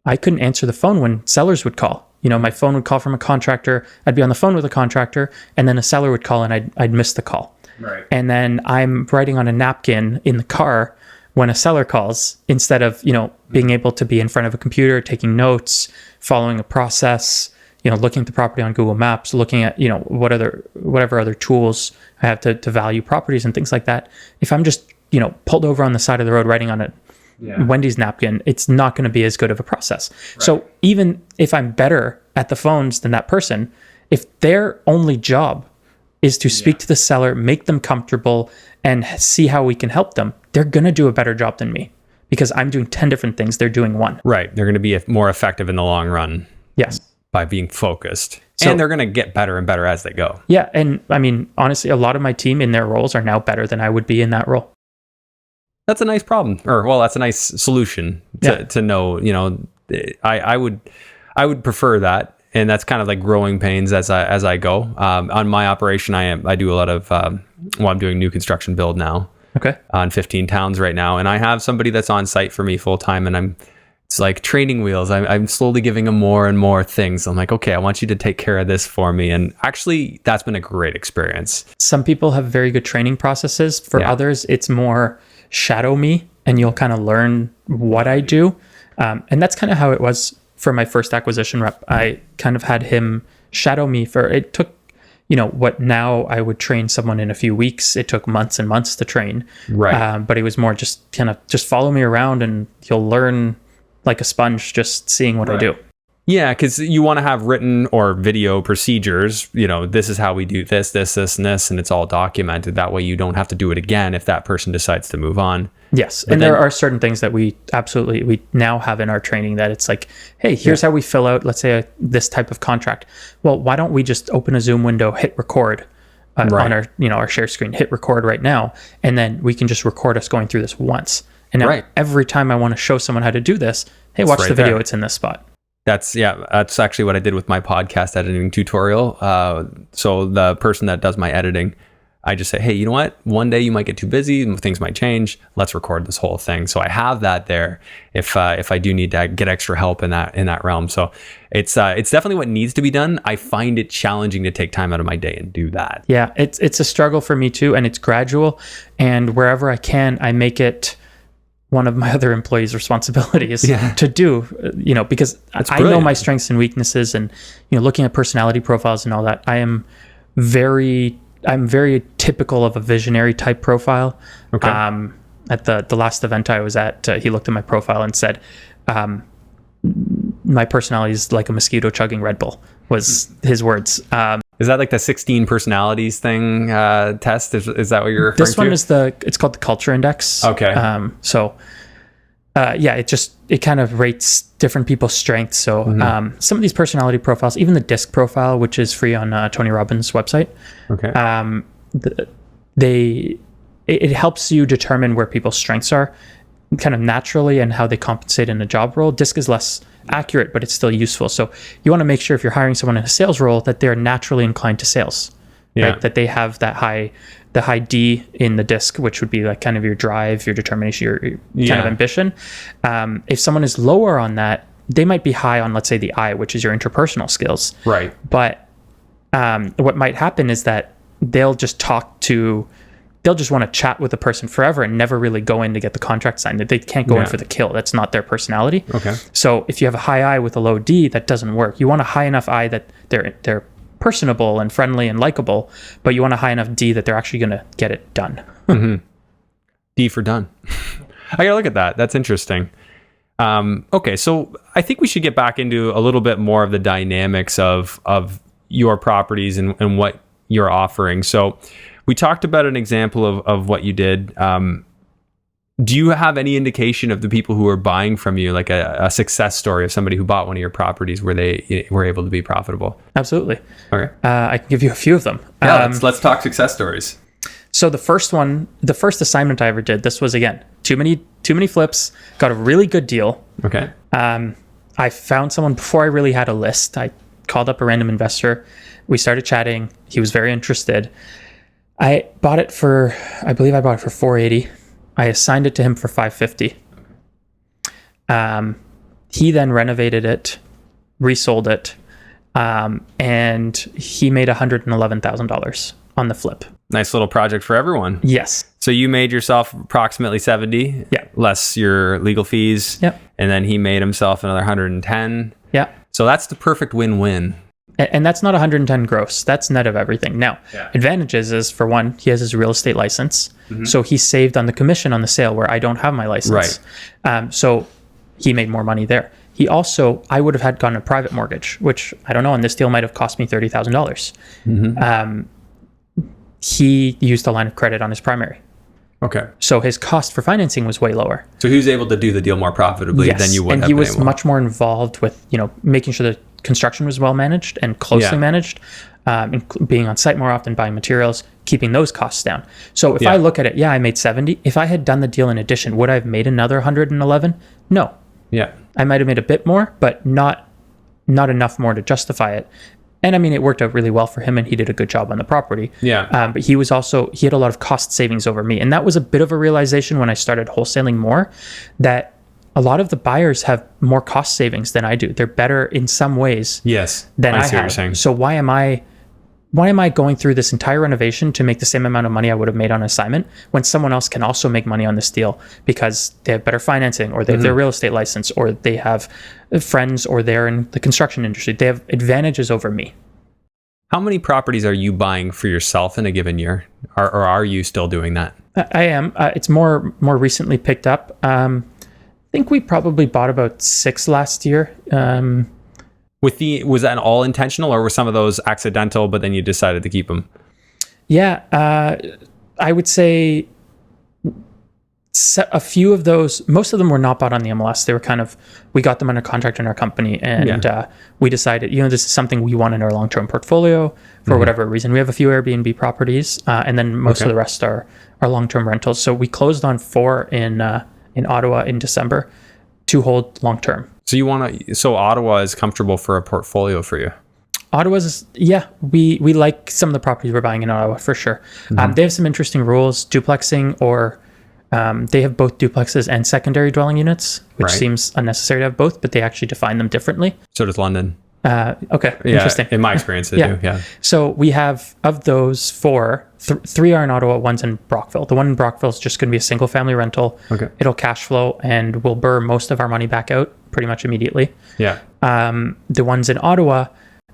I couldn't answer the phone when sellers would call. My phone would call from a contractor. I'd be on the phone with a contractor, and then a seller would call, and I'd miss the call. Right. And then I'm writing on a napkin in the car when a seller calls, instead of being able to be in front of a computer, taking notes, following a process. Looking at the property on Google Maps, looking at, whatever other tools I have to value properties and things like that. If I'm just, pulled over on the side of the road writing on a Wendy's napkin, it's not going to be as good of a process. Right. So even if I'm better at the phones than that person, if their only job is to speak to the seller, make them comfortable, and see how we can help them, they're going to do a better job than me because I'm doing 10 different things. They're doing one. Right. They're going to be more effective in the long run. Yes. By being focused. And they're going to get better and better as they go. Yeah. And I mean, honestly, a lot of my team in their roles are now better than I would be in that role. That's a nice problem. That's a nice solution to know, I would prefer that. And that's kind of like growing pains as I go. On my operation, I do a lot of, I'm doing new construction build now. Okay. On 15 towns right now. And I have somebody that's on site for me full time, and it's like training wheels. I'm slowly giving them more and more things. I'm like, okay, I want you to take care of this for me. And actually, that's been a great experience. Some people have very good training processes. For others, it's more shadow me and you'll kind of learn what I do. And that's kind of how it was for my first acquisition rep. I kind of had him shadow me it took, what now I would train someone in a few weeks. It took months and months to train. Right. But it was more just follow me around and you'll learn like a sponge, just seeing what I do. Yeah, because you want to have written or video procedures. This is how we do this, and this, and it's all documented. That way you don't have to do it again if that person decides to move on. Yes, but there are certain things that we now have in our training that it's like, hey, here's how we fill out, let's say, this type of contract. Well, why don't we just open a Zoom window, hit record on our our share screen, hit record right now, and then we can just record us going through this once. And now every time I want to show someone how to do this, hey, watch the video. There. It's in this spot. That's actually what I did with my podcast editing tutorial. So the person that does my editing, I just say, hey, you know what? One day you might get too busy and things might change. Let's record this whole thing. So I have that there if I do need to get extra help in that realm. So it's definitely what needs to be done. I find it challenging to take time out of my day and do that. Yeah, it's a struggle for me too, and it's gradual. And wherever I can, I make it one of my other employees' responsibilities to do, because I know my strengths and weaknesses, and looking at personality profiles and all that. I'm very typical of a visionary type profile. Okay. At the last event I was at, he looked at my profile and said, my personality is like a mosquito chugging Red Bull, was his words. Is that like the 16 personalities thing test? Is that what you're referring to? This one is it's called the Culture Index. Okay. It kind of rates different people's strengths. So some of these personality profiles, even the DISC profile, which is free on Tony Robbins' website. Okay. It helps you determine where people's strengths are kind of naturally and how they compensate in a job role. DISC is less accurate, but it's still useful. So you want to make sure if you're hiring someone in a sales role that they're naturally inclined to sales, right? That they have the high D in the DISC, which would be like kind of your drive, your determination, your kind of ambition. If someone is lower on that, they might be high on, let's say, the I, which is your interpersonal skills. Right. But what might happen is that they'll just want to chat with the person forever and never really go in to get the contract signed. They can't go in for the kill. That's not their personality. Okay. So if you have a high I with a low D, that doesn't work. You want a high enough I that they're personable and friendly and likable, but you want a high enough D that they're actually going to get it done. D for done. I gotta look at that. That's interesting. Okay, so I think we should get back into a little bit more of the dynamics of your properties and what you're offering. So we talked about an example of what you did. Do you have any indication of the people who are buying from you, like a success story of somebody who bought one of your properties where they were able to be profitable? Absolutely. Okay. I can give you a few of them. Yeah, let's talk success stories. So the first assignment I ever did, this was, again, too many flips, got a really good deal. Okay. I found someone before I really had a list. I called up a random investor. We started chatting. He was very interested. I bought it for $480. I assigned it to him for $550. He then renovated it, resold it, and he made $111,000 on the flip. Nice little project for everyone. Yes. So you made yourself approximately 70, less your legal fees. Yep. And then he made himself another 110. Yeah. So that's the perfect win-win. And that's not 110 gross. That's net of everything. Now, advantages is, for one, he has his real estate license. So he saved on the commission on the sale where I don't have my license. Right. So he made more money there. He also, I would have gotten a private mortgage, which I don't know, on this deal might have cost me $30,000. He used a line of credit on his primary. Okay. So his cost for financing was way lower. So he was able to do the deal more profitably than you would have been. And he was much more involved with, making sure the construction was well managed and closely managed, being on site more often, buying materials, keeping those costs down. So if I look at it, I made 70. If I had done the deal in addition, would I have made another 111? No. Yeah. I might have made a bit more, but not enough more to justify it. And I mean, it worked out really well for him and he did a good job on the property. Yeah. But he had a lot of cost savings over me. And that was a bit of a realization when I started wholesaling more, that a lot of the buyers have more cost savings than I do. They're better in some ways than I have. So why am I going through this entire renovation to make the same amount of money I would have made on assignment when someone else can also make money on this deal because they have better financing, or they have their real estate license, or they have friends, or they're in the construction industry? They have advantages over me. How many properties are you buying for yourself in a given year? Or are you still doing that? I am. It's more recently picked up. I think we probably bought about 6 last year. Was that all intentional, or were some of those accidental, but then you decided to keep them? Yeah, I would say a few of those, most of them were not bought on the MLS. They were we got them under contract in our company, and we decided, this is something we want in our long-term portfolio for whatever reason. We have a few Airbnb properties, and then most of the rest are long-term rentals. So we closed on 4 in Ottawa in December to hold long-term. So Ottawa is comfortable for a portfolio for you? Ottawa's, we like some of the properties we're buying in Ottawa for sure. They have some interesting rules, duplexing, or they have both duplexes and secondary dwelling units, which seems unnecessary to have both, but they actually define them differently. So does London. Okay, interesting. In my experience, they do, yeah. So we have, of those 4, 3 are in Ottawa, 1's in Brockville. The one in Brockville is just going to be a single family rental. Okay. It'll cash flow and we'll burn most of our money back out pretty much immediately. Yeah. The ones in Ottawa,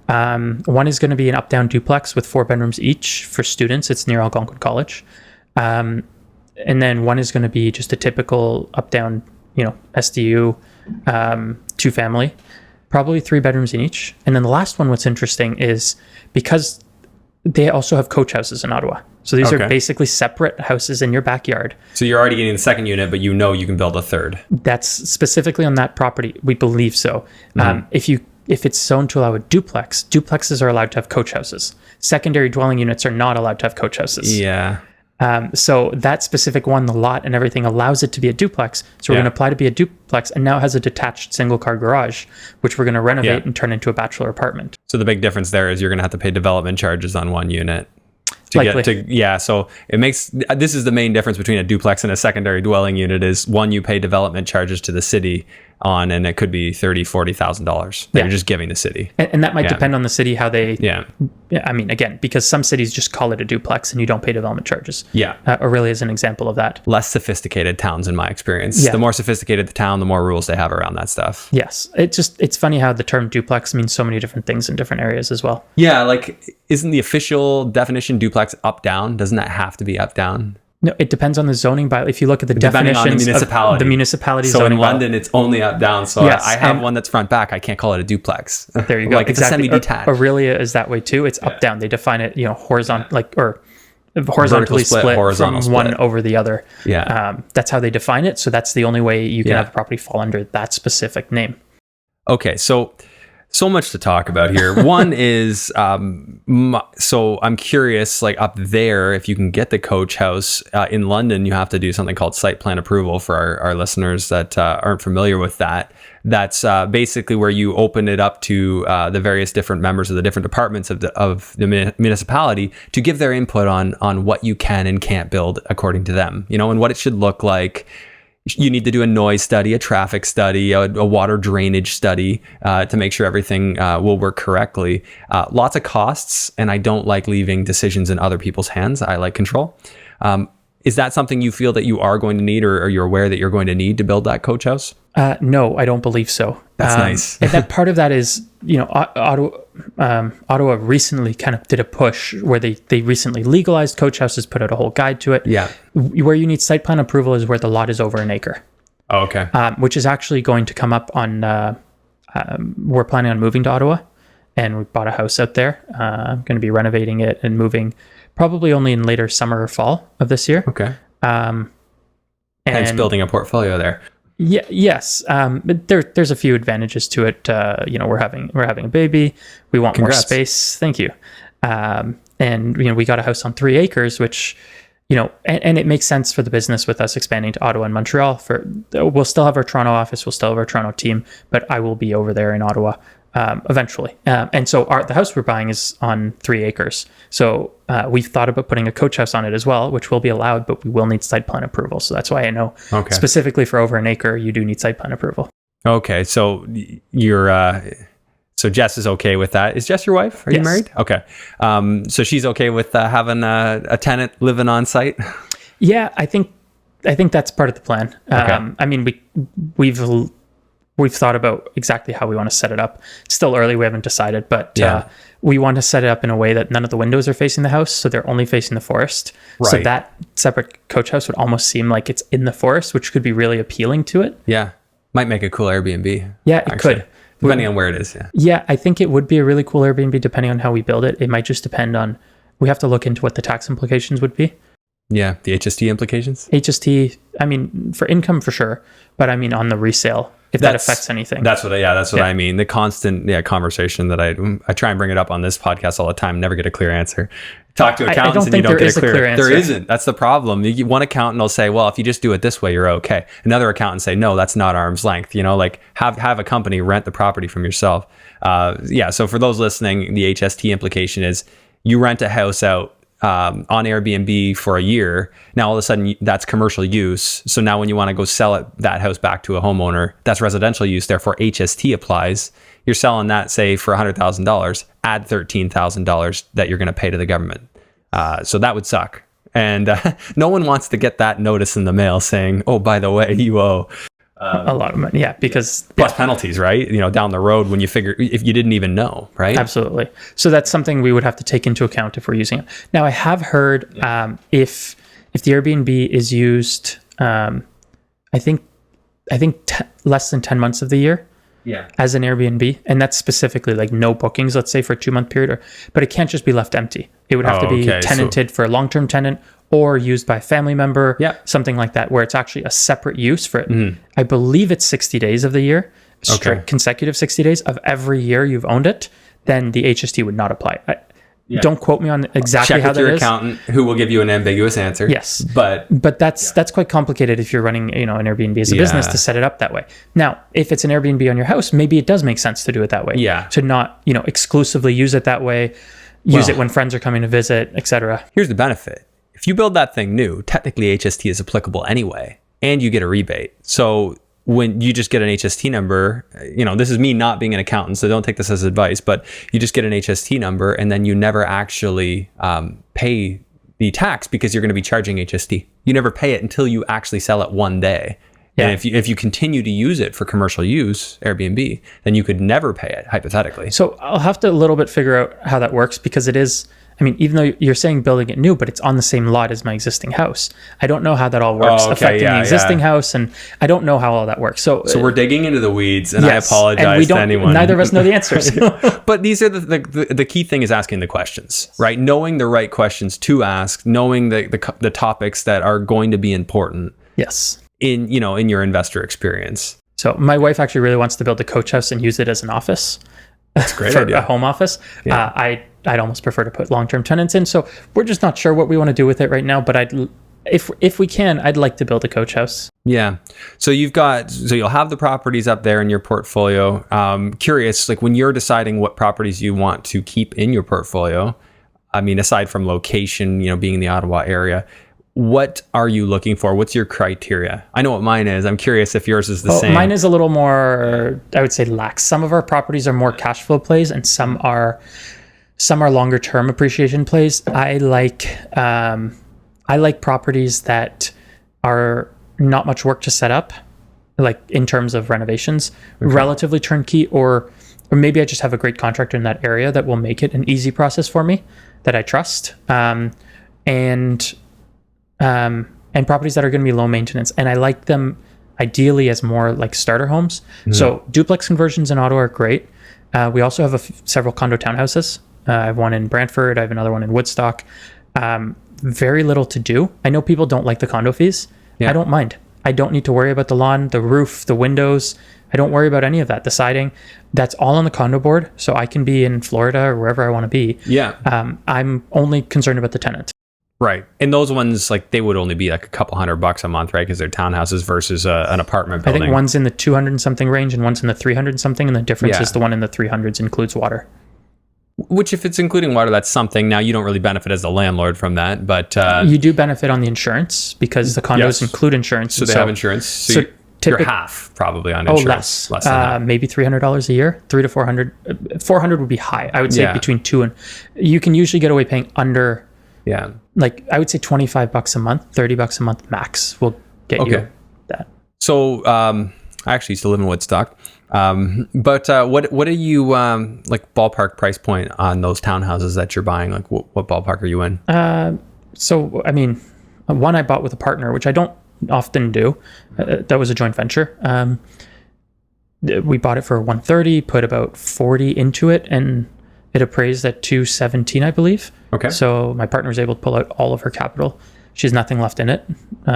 one is going to be an up-down duplex with 4 bedrooms each for students. It's near Algonquin College. And then one is going to be just a typical up-down, SDU, 2-family. Probably 3 bedrooms in each. And then the last one, what's interesting is because they also have coach houses in Ottawa. So these are basically separate houses in your backyard. So you're already getting the second unit, but you can build a third. That's specifically on that property. We believe so. If it's zoned to allow a duplex, duplexes are allowed to have coach houses. Secondary dwelling units are not allowed to have coach houses. Yeah. So that specific one, the lot and everything allows it to be a duplex. So we're going to apply to be a duplex, and now it has a detached single car garage, which we're going to renovate and turn into a bachelor apartment. So the big difference there is you're going to have to pay development charges on one unit. So it makes, this is the main difference between a duplex and a secondary dwelling unit is, one, you pay development charges to the city on, and it could be $30,000-$40,000 that you're just giving the city. And that might depend on the city, how they, Yeah. I mean, again, because some cities just call it a duplex and you don't pay development charges. Yeah. Aurelia is an example of that. Less sophisticated towns, in my experience. Yeah. The more sophisticated the town, the more rules they have around that stuff. Yes. It's funny how the term duplex means so many different things in different areas as well. Yeah, like, isn't the official definition duplex up-down? Doesn't that have to be up-down? No, it depends on the zoning bylaw. If you look at the Depending on the definitions municipality. of the municipality So zoning in London, it's only up-down. So Yes, I have one that's front-back. I can't call it a duplex. There you go. Like, it's a semi-detached. Aurelia is that way too. It's up down. They define it, horizontal, or horizontally split horizontal from one over the other. Yeah. That's how they define it. So that's the only way you can have a property fall under that specific name. Okay, so much to talk about here. One is, so I'm curious, like up there, if you can get the coach house in London, you have to do something called site plan approval for our listeners that aren't familiar with that. That's basically where you open it up to the various different members of the different departments of the municipality to give their input on what you can and can't build according to them, and what it should look like. You need to do a noise study, a traffic study, a water drainage study to make sure everything will work correctly. Lots of costs, and I don't like leaving decisions in other people's hands. I like control. Is that something you feel that you are going to need, or you're aware that you're going to need to build that coach house? No, I don't believe so. That's nice. And that part of that is, Ottawa recently kind of did a push where they recently legalized coach houses, put out a whole guide to it. Yeah. Where you need site plan approval is where the lot is over an acre. Oh, okay. Which is actually going to come up on, we're planning on moving to Ottawa, and we bought a house out there. I'm going to be renovating it and moving probably only in later summer or fall of this year. Okay. And Hence building a portfolio there. Yeah. Yes. But there's a few advantages to it. We're having a baby. We want Congrats. more space. Thank you. And we got a house on 3 acres, which, and it makes sense for the business with us expanding to Ottawa and Montreal. We'll still have our Toronto office. We'll still have our Toronto team, but I will be over there in Ottawa eventually. And so the house we're buying is on 3 acres. So we've thought about putting a coach house on it as well, which will be allowed, but we will need site plan approval. So that's why I know specifically for over an acre, you do need site plan approval. Okay. So so Jess is okay with that. Is Jess your wife? Are you married? Okay. So she's okay with having a tenant living on site? Yeah, I think that's part of the plan. Okay. I mean, we've thought about exactly how we want to set it up. It's still early. We haven't decided, but we want to set it up in a way that none of the windows are facing the house. So they're only facing the forest. Right. So that separate coach house would almost seem like it's in the forest, which could be really appealing to it. Yeah. Might make a cool Airbnb. Yeah, it could. Depending on where it is. Yeah. Yeah, I think it would be a really cool Airbnb depending on how we build it. It might just depend on, we have to look into what the tax implications would be. Yeah, the HST implications? HST, I mean, for income for sure, but I mean on the resale, if that affects anything. That's what I mean. The constant conversation that I try and bring it up on this podcast all the time, never get a clear answer. Talk to accountants and you don't get a clear answer. There isn't. That's the problem. One accountant will say, well, if you just do it this way, you're okay. Another accountant say, no, that's not arm's length. Like have a company rent the property from yourself. So for those listening, the HST implication is you rent a house out on Airbnb for a year. Now all of a sudden that's commercial use. So now when you want to go sell that house back to a homeowner, that's residential use. Therefore HST applies. You're selling that, say, for $100,000, add $13,000 that you're going to pay to the government. So that would suck. And no one wants to get that notice in the mail saying, oh, by the way, you owe a lot of money. Yeah, because plus penalties, right? Down the road when you figure if you didn't even know, right? Absolutely. So that's something we would have to take into account if we're using it. Now, I have heard if the Airbnb is used, I think less than 10 months of the year. Yeah. As an Airbnb, and that's specifically like no bookings, let's say for a 2-month period, but it can't just be left empty. It would have to be tenanted for a long-term tenant or used by a family member, something like that, where it's actually a separate use for it. Mm-hmm. I believe it's 60 days of the year, strict consecutive 60 days of every year you've owned it, then the HST would not apply. Don't quote me on exactly how that is. Check with your accountant who will give you an ambiguous answer. Yes. But that's quite complicated if you're running, an Airbnb as a business to set it up that way. Now, if it's an Airbnb on your house, maybe it does make sense to do it that way. Yeah. To not, exclusively use it that way, use it when friends are coming to visit, etc. Here's the benefit. If you build that thing new, technically HST is applicable anyway, and you get a rebate. So when you just get an HST number, this is me not being an accountant, so don't take this as advice, but you just get an HST number and then you never actually pay the tax because you're going to be charging HST. You never pay it until you actually sell it one day. Yeah. And if you continue to use it for commercial use, Airbnb, then you could never pay it, hypothetically. So I'll have to a little bit figure out how that works, because it is, even though you're saying building it new, but it's on the same lot as my existing house. I don't know how that all works, affecting the existing house, and I don't know how all that works. So we're digging into the weeds, and yes, I apologize to anyone. Neither of us know the answers. But these are the key thing is asking the questions, right? Knowing the right questions to ask, knowing the topics that are going to be important. Yes. In your investor experience. So my wife actually really wants to build a coach house and use it as an office. That's a great for idea. A home office. Yeah. I'd almost prefer to put long-term tenants in. So we're just not sure what we want to do with it right now. But if we can, I'd like to build a coach house. Yeah. So you'll have the properties up there in your portfolio. Curious, like when you're deciding what properties you want to keep in your portfolio, aside from location, being in the Ottawa area, what are you looking for? What's your criteria? I know what mine is. I'm curious if yours is the same. Mine is a little more, I would say, lax. Some of our properties are more cash flow plays, and some are longer term appreciation plays. I like properties that are not much work to set up, like in terms of renovations, relatively turnkey, or maybe I just have a great contractor in that area that will make it an easy process for me that I trust. And properties that are going to be low maintenance. And I like them ideally as more like starter homes. Mm. So duplex conversions in Ottawa are great. We also have several condo townhouses. I have one in Brantford. I have another one in Woodstock. Very little to do. I know people don't like the condo fees. Yeah. I don't mind. I don't need to worry about the lawn, the roof, the windows. I don't worry about any of that. The siding, that's all on the condo board. So I can be in Florida or wherever I want to be. Yeah. I'm only concerned about the tenant. Right. And those ones, like, they would only be like a couple $100 a month, right? Because they're townhouses versus an apartment building. I think one's in the 200 and something range and one's in the 300 and something. And the difference is the one in the 300s includes water. Which, if it's including water, that's something. Now, you don't really benefit as a landlord from that, but... you do benefit on the insurance because the condos include insurance. So they have insurance. So you're half probably on insurance. Less than half. Maybe $300 a year, $300 to $400. 400 would be high. I would say between 2 and... You can usually get away paying under... Yeah. Like I would say $25 a month, $30 a month max will get you that. So I actually used to live in Woodstock. But what are you like ballpark price point on those townhouses that you're buying? Like what ballpark are you in? So one I bought with a partner, which I don't often do. That was a joint venture. We bought it for 130, put about 40 into it, and it appraised at 217, I believe. Okay. So my partner was able to pull out all of her capital. She has nothing left in it.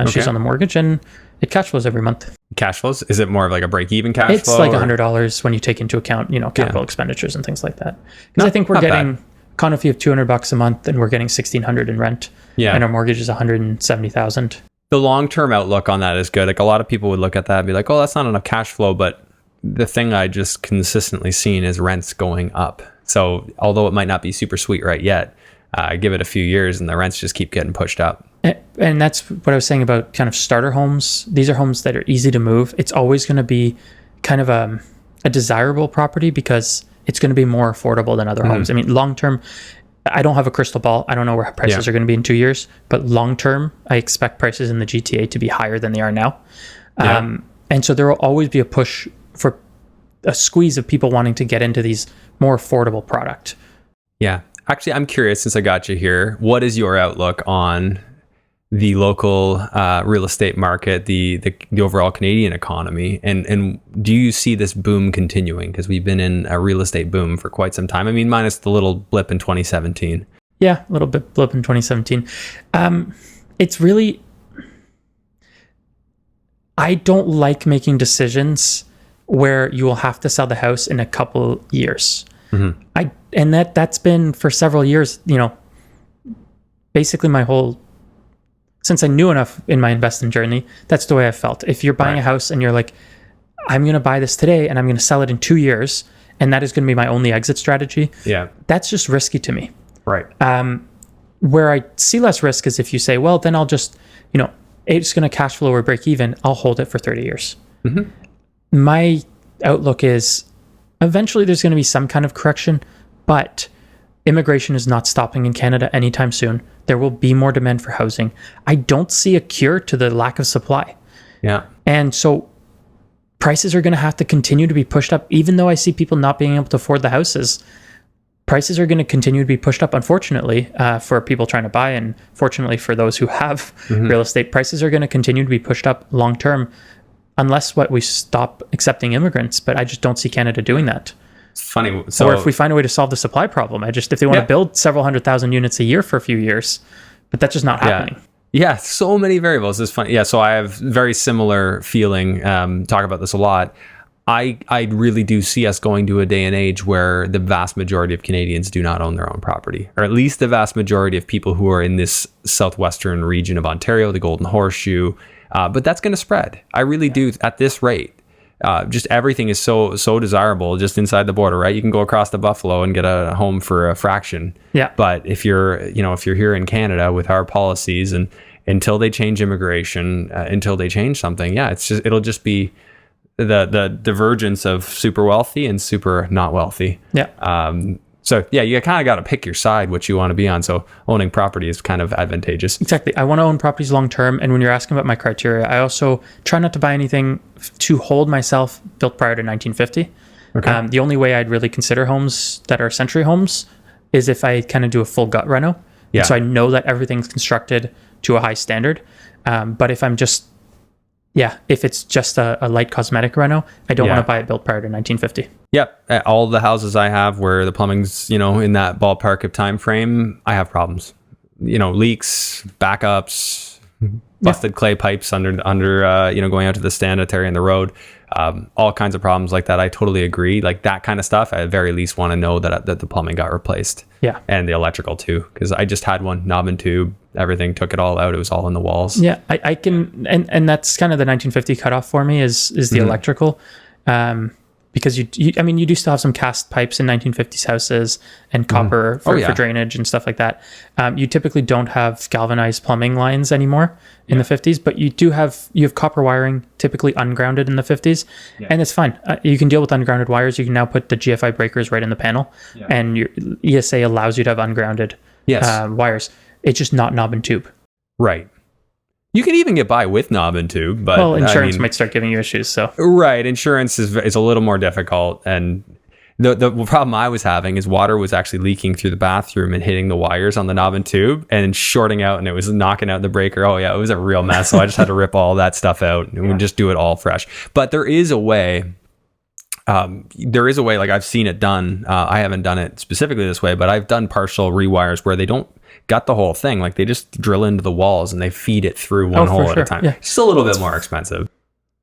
She's on the mortgage, and it cash flows every month. Cash flows? Is it more of like a break-even cash flow? It's like $100 when you take into account, capital expenditures and things like that. Because I think we're getting a condo fee of $200 a month, and we're getting $1,600 in rent. Yeah. And our mortgage is $170,000. The long-term outlook on that is good. Like a lot of people would look at that and be like, "Oh, that's not enough cash flow." But the thing I just consistently seen is rents going up. So although it might not be super sweet right yet, give it a few years and the rents just keep getting pushed up. And that's what I was saying about kind of starter homes. These are homes that are easy to move. It's always going to be kind of a desirable property because it's going to be more affordable than other homes. Long term, I don't have a crystal ball. I don't know where prices are going to be in 2 years. But long term, I expect prices in the GTA to be higher than they are now. And so there will always be a push for a squeeze of people wanting to get into these more affordable product. Yeah. Actually, I'm curious, since I got you here, what is your outlook on the local real estate market, the overall Canadian economy, and do you see this boom continuing? Because we've been in a real estate boom for quite some time. Minus the little blip in 2017. Yeah, a little bit blip in 2017. It's really... I don't like making decisions where you will have to sell the house in a couple years. Mm-hmm. That's been for several years, basically since I knew enough in my investing journey, that's the way I felt. If you're buying a house and you're like, I'm going to buy this today and I'm going to sell it in 2 years, and that is going to be my only exit strategy. Yeah. That's just risky to me. Right. Where I see less risk is if you say, well, then I'll just, it's going to cash flow or break even. I'll hold it for 30 years. My outlook is eventually there's going to be some kind of correction, but immigration is not stopping in Canada anytime soon. There will be more demand for housing. I don't see a cure to the lack of supply. Yeah. And so prices are going to have to continue to be pushed up, even though I see people not being able to afford the houses. Prices are going to continue to be pushed up, unfortunately, for people trying to buy, and fortunately for those who have real estate. Prices are going to continue to be pushed up long term, unless we stop accepting immigrants. But I just don't see Canada doing that. It's funny. So, or if we find a way to solve the supply problem, if they want to build several 100,000 units a year for a few years, but that's just not happening. Yeah, so many variables. It's funny. Yeah, so I have very similar feeling. Talk about this a lot. I really do see us going to a day and age where the vast majority of Canadians do not own their own property, or at least the vast majority of people who are in this southwestern region of Ontario, the Golden Horseshoe. But that's going to spread. I really do at this rate. Just everything is so desirable just inside the border, right? You can go across to Buffalo and get a home for a fraction. Yeah. But if you're here in Canada with our policies, and until they change immigration, until they change something, it'll just be the divergence of super wealthy and super not wealthy. Yeah. So you kind of got to pick your side, what you want to be on. So owning property is kind of advantageous. Exactly. I want to own properties long term. And when you're asking about my criteria, I also try not to buy anything to hold myself built prior to 1950. Okay. The only way I'd really consider homes that are century homes is if I kind of do a full gut reno. Yeah. So I know that everything's constructed to a high standard. But if if it's just a light cosmetic reno, I don't want to buy it built prior to 1950. Yep. All the houses I have where the plumbing's, in that ballpark of time frame, I have problems. Leaks, backups, busted clay pipes under going out to the sanitary in the road. All kinds of problems like that. I totally agree. Like that kind of stuff, I at very least want to know that the plumbing got replaced. Yeah. And the electrical too, because I just had one knob and tube. Everything took it all out. It was all in the walls. Yeah, I can, and that's kind of the 1950 cutoff for me is the electrical, because you do still have some cast pipes in 1950s houses and copper for drainage and stuff like that. You typically don't have galvanized plumbing lines anymore in the 50s, but you have copper wiring typically ungrounded in the 50s, and it's fine. You can deal with ungrounded wires. You can now put the GFI breakers right in the panel, and your ESA allows you to have ungrounded wires. It's just not knob and tube. Right. You can even get by with knob and tube, but insurance might start giving you issues. So right, insurance is a little more difficult, and the problem I was having is water was actually leaking through the bathroom and hitting the wires on the knob and tube and shorting out, and it was knocking out the breaker. Oh yeah, it was a real mess. So I just had to rip all that stuff out and we'd just do it all fresh. But there is a way. Like I've seen it done. I haven't done it specifically this way, but I've done partial rewires where they don't gut the whole thing. Like they just drill into the walls and they feed it through one hole at a time. Yeah. It's a little bit more expensive.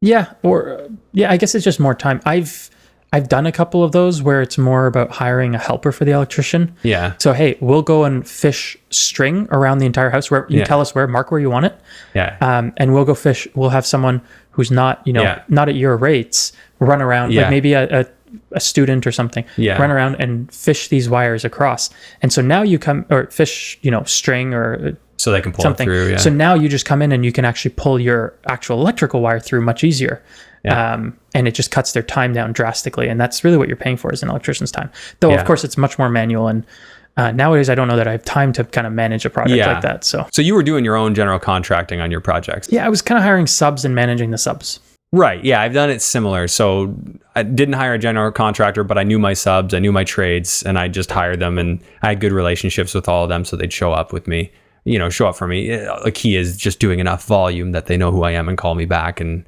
Yeah. I guess it's just more time. I've done a couple of those where it's more about hiring a helper for the electrician. Yeah. So, hey, we'll go and fish string around the entire house where you tell us mark where you want it. Yeah. And we'll go fish. We'll have someone who's not at your rates run around, like maybe a student or something, run around and fish these wires across. And so now you come or fish, string or so they can pull something. It through. Yeah. So now you just come in and you can actually pull your actual electrical wire through much easier. Yeah. And it just cuts their time down drastically. And that's really what you're paying for is an electrician's time. Though, of course, it's much more manual. And nowadays, I don't know that I have time to kind of manage a project like that. So you were doing your own general contracting on your projects? Yeah, I was kind of hiring subs and managing the subs. Right. Yeah, I've done it similar. So I didn't hire a general contractor, but I knew my subs, I knew my trades, and I just hired them. And I had good relationships with all of them. So they'd show up with me, show up for me. A key is just doing enough volume that they know who I am and call me back and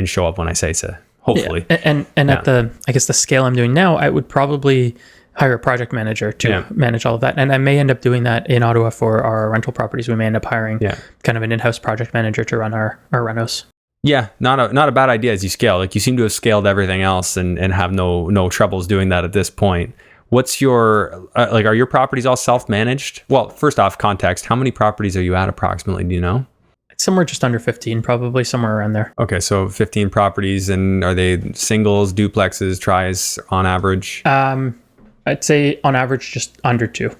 show up when I say so, hopefully. Yeah. And at the scale I'm doing now, I would probably hire a project manager to manage all of that. And I may end up doing that in Ottawa for our rental properties. We may end up hiring kind of an in-house project manager to run our renos. Yeah, not a bad idea as you scale. Like you seem to have scaled everything else and have no troubles doing that at this point. What's your, are your properties all self-managed? Well, first off, context, how many properties are you at approximately? Do you know? It's somewhere just under 15, probably somewhere around there. Okay, so 15 properties, and are they singles, duplexes, tries on average? I'd say on average just under 2.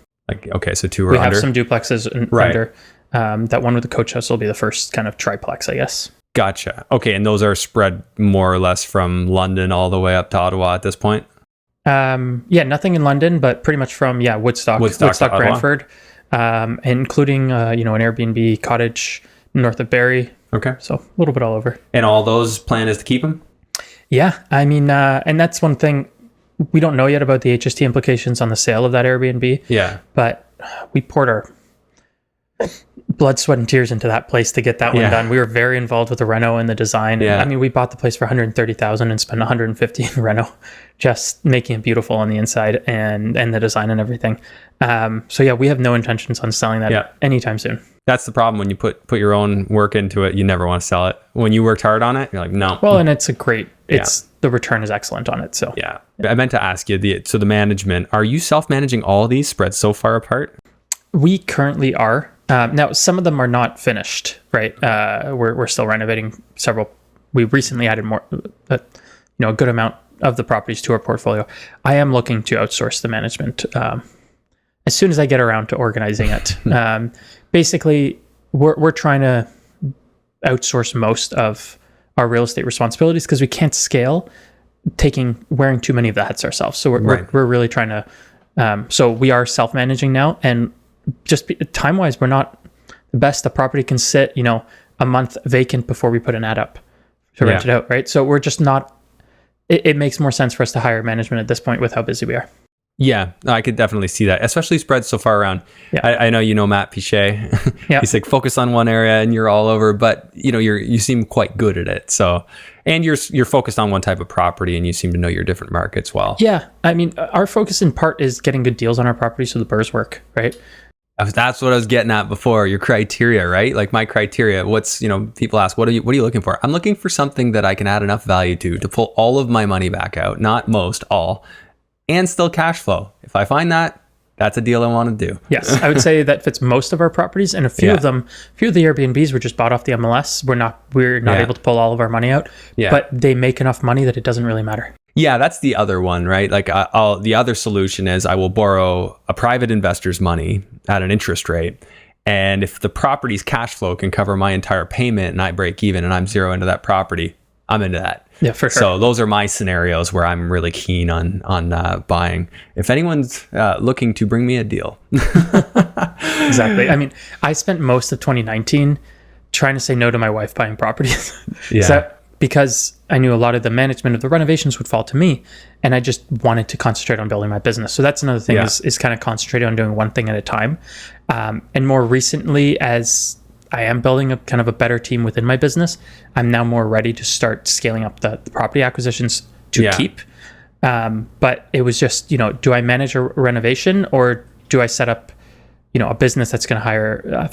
Okay, so 2 or under. We have some duplexes under. That one with the coach house will be the first kind of triplex, I guess. Gotcha. Okay, and those are spread more or less from London all the way up to Ottawa at this point? Yeah, nothing in London, but pretty much from Woodstock, Brantford, including an Airbnb cottage north of Barrie. Okay. So a little bit all over. And all those plan is to keep them? Yeah, I mean, and that's one thing we don't know yet about the HST implications on the sale of that Airbnb. Yeah. But we poured our blood, sweat, and tears into that place to get that one done. We were very involved with the reno and the design. Yeah. I mean, we bought the place for $130,000 and spent $150 in reno, just making it beautiful on the inside and the design and everything. So yeah, we have no intentions on selling that anytime soon. That's the problem when you put your own work into it. You never want to sell it. When you worked hard on it, you're like, no. Well, and the return is excellent on it. So yeah, I meant to ask you the management. Are you self-managing all these spread so far apart? We currently are. Now, some of them are not finished, right? We're still renovating several. We recently added more, a good amount of the properties to our portfolio. I am looking to outsource the management as soon as I get around to organizing it. Basically, we're trying to outsource most of our real estate responsibilities because we can't scale wearing too many of the hats ourselves. So we're really trying to. So we are self-managing now, and just time-wise, we're not the best. The property can sit, a month vacant before we put an ad up to rent it out, right? So we're just not. It makes more sense for us to hire management at this point with how busy we are. Yeah, I could definitely see that, especially spread so far around. Yeah. I know Matt Pichet. He's like, focus on one area and you're all over, but you seem quite good at it. So, and you're focused on one type of property and you seem to know your different markets well. Yeah, I mean, our focus in part is getting good deals on our property so the BRRRRs work, right? That's what I was getting at before. Your criteria, right? Like my criteria. What's people ask, what are you looking for? I'm looking for something that I can add enough value to pull all of my money back out, not most, all. And still cash flow. If I find that, that's a deal I want to do. Yes, I would say that fits most of our properties, and a few of the Airbnbs were just bought off the MLS. We're not able to pull all of our money out, but they make enough money that it doesn't really matter. Yeah, that's the other one, right? Like the other solution is I will borrow a private investor's money at an interest rate, and if the property's cash flow can cover my entire payment and I break even and I'm zero into that property, I'm into that. Yeah, for sure. So those are my scenarios where I'm really keen on buying. If anyone's looking to bring me a deal. Exactly. I mean, I spent most of 2019 trying to say no to my wife buying properties. Because I knew a lot of the management of the renovations would fall to me, and I just wanted to concentrate on building my business. So that's another thing is kind of concentrating on doing one thing at a time. And more recently, as I am building a kind of a better team within my business, I'm now more ready to start scaling up the property acquisitions to keep. But it was just, do I manage a renovation or do I set up, a business that's going to hire,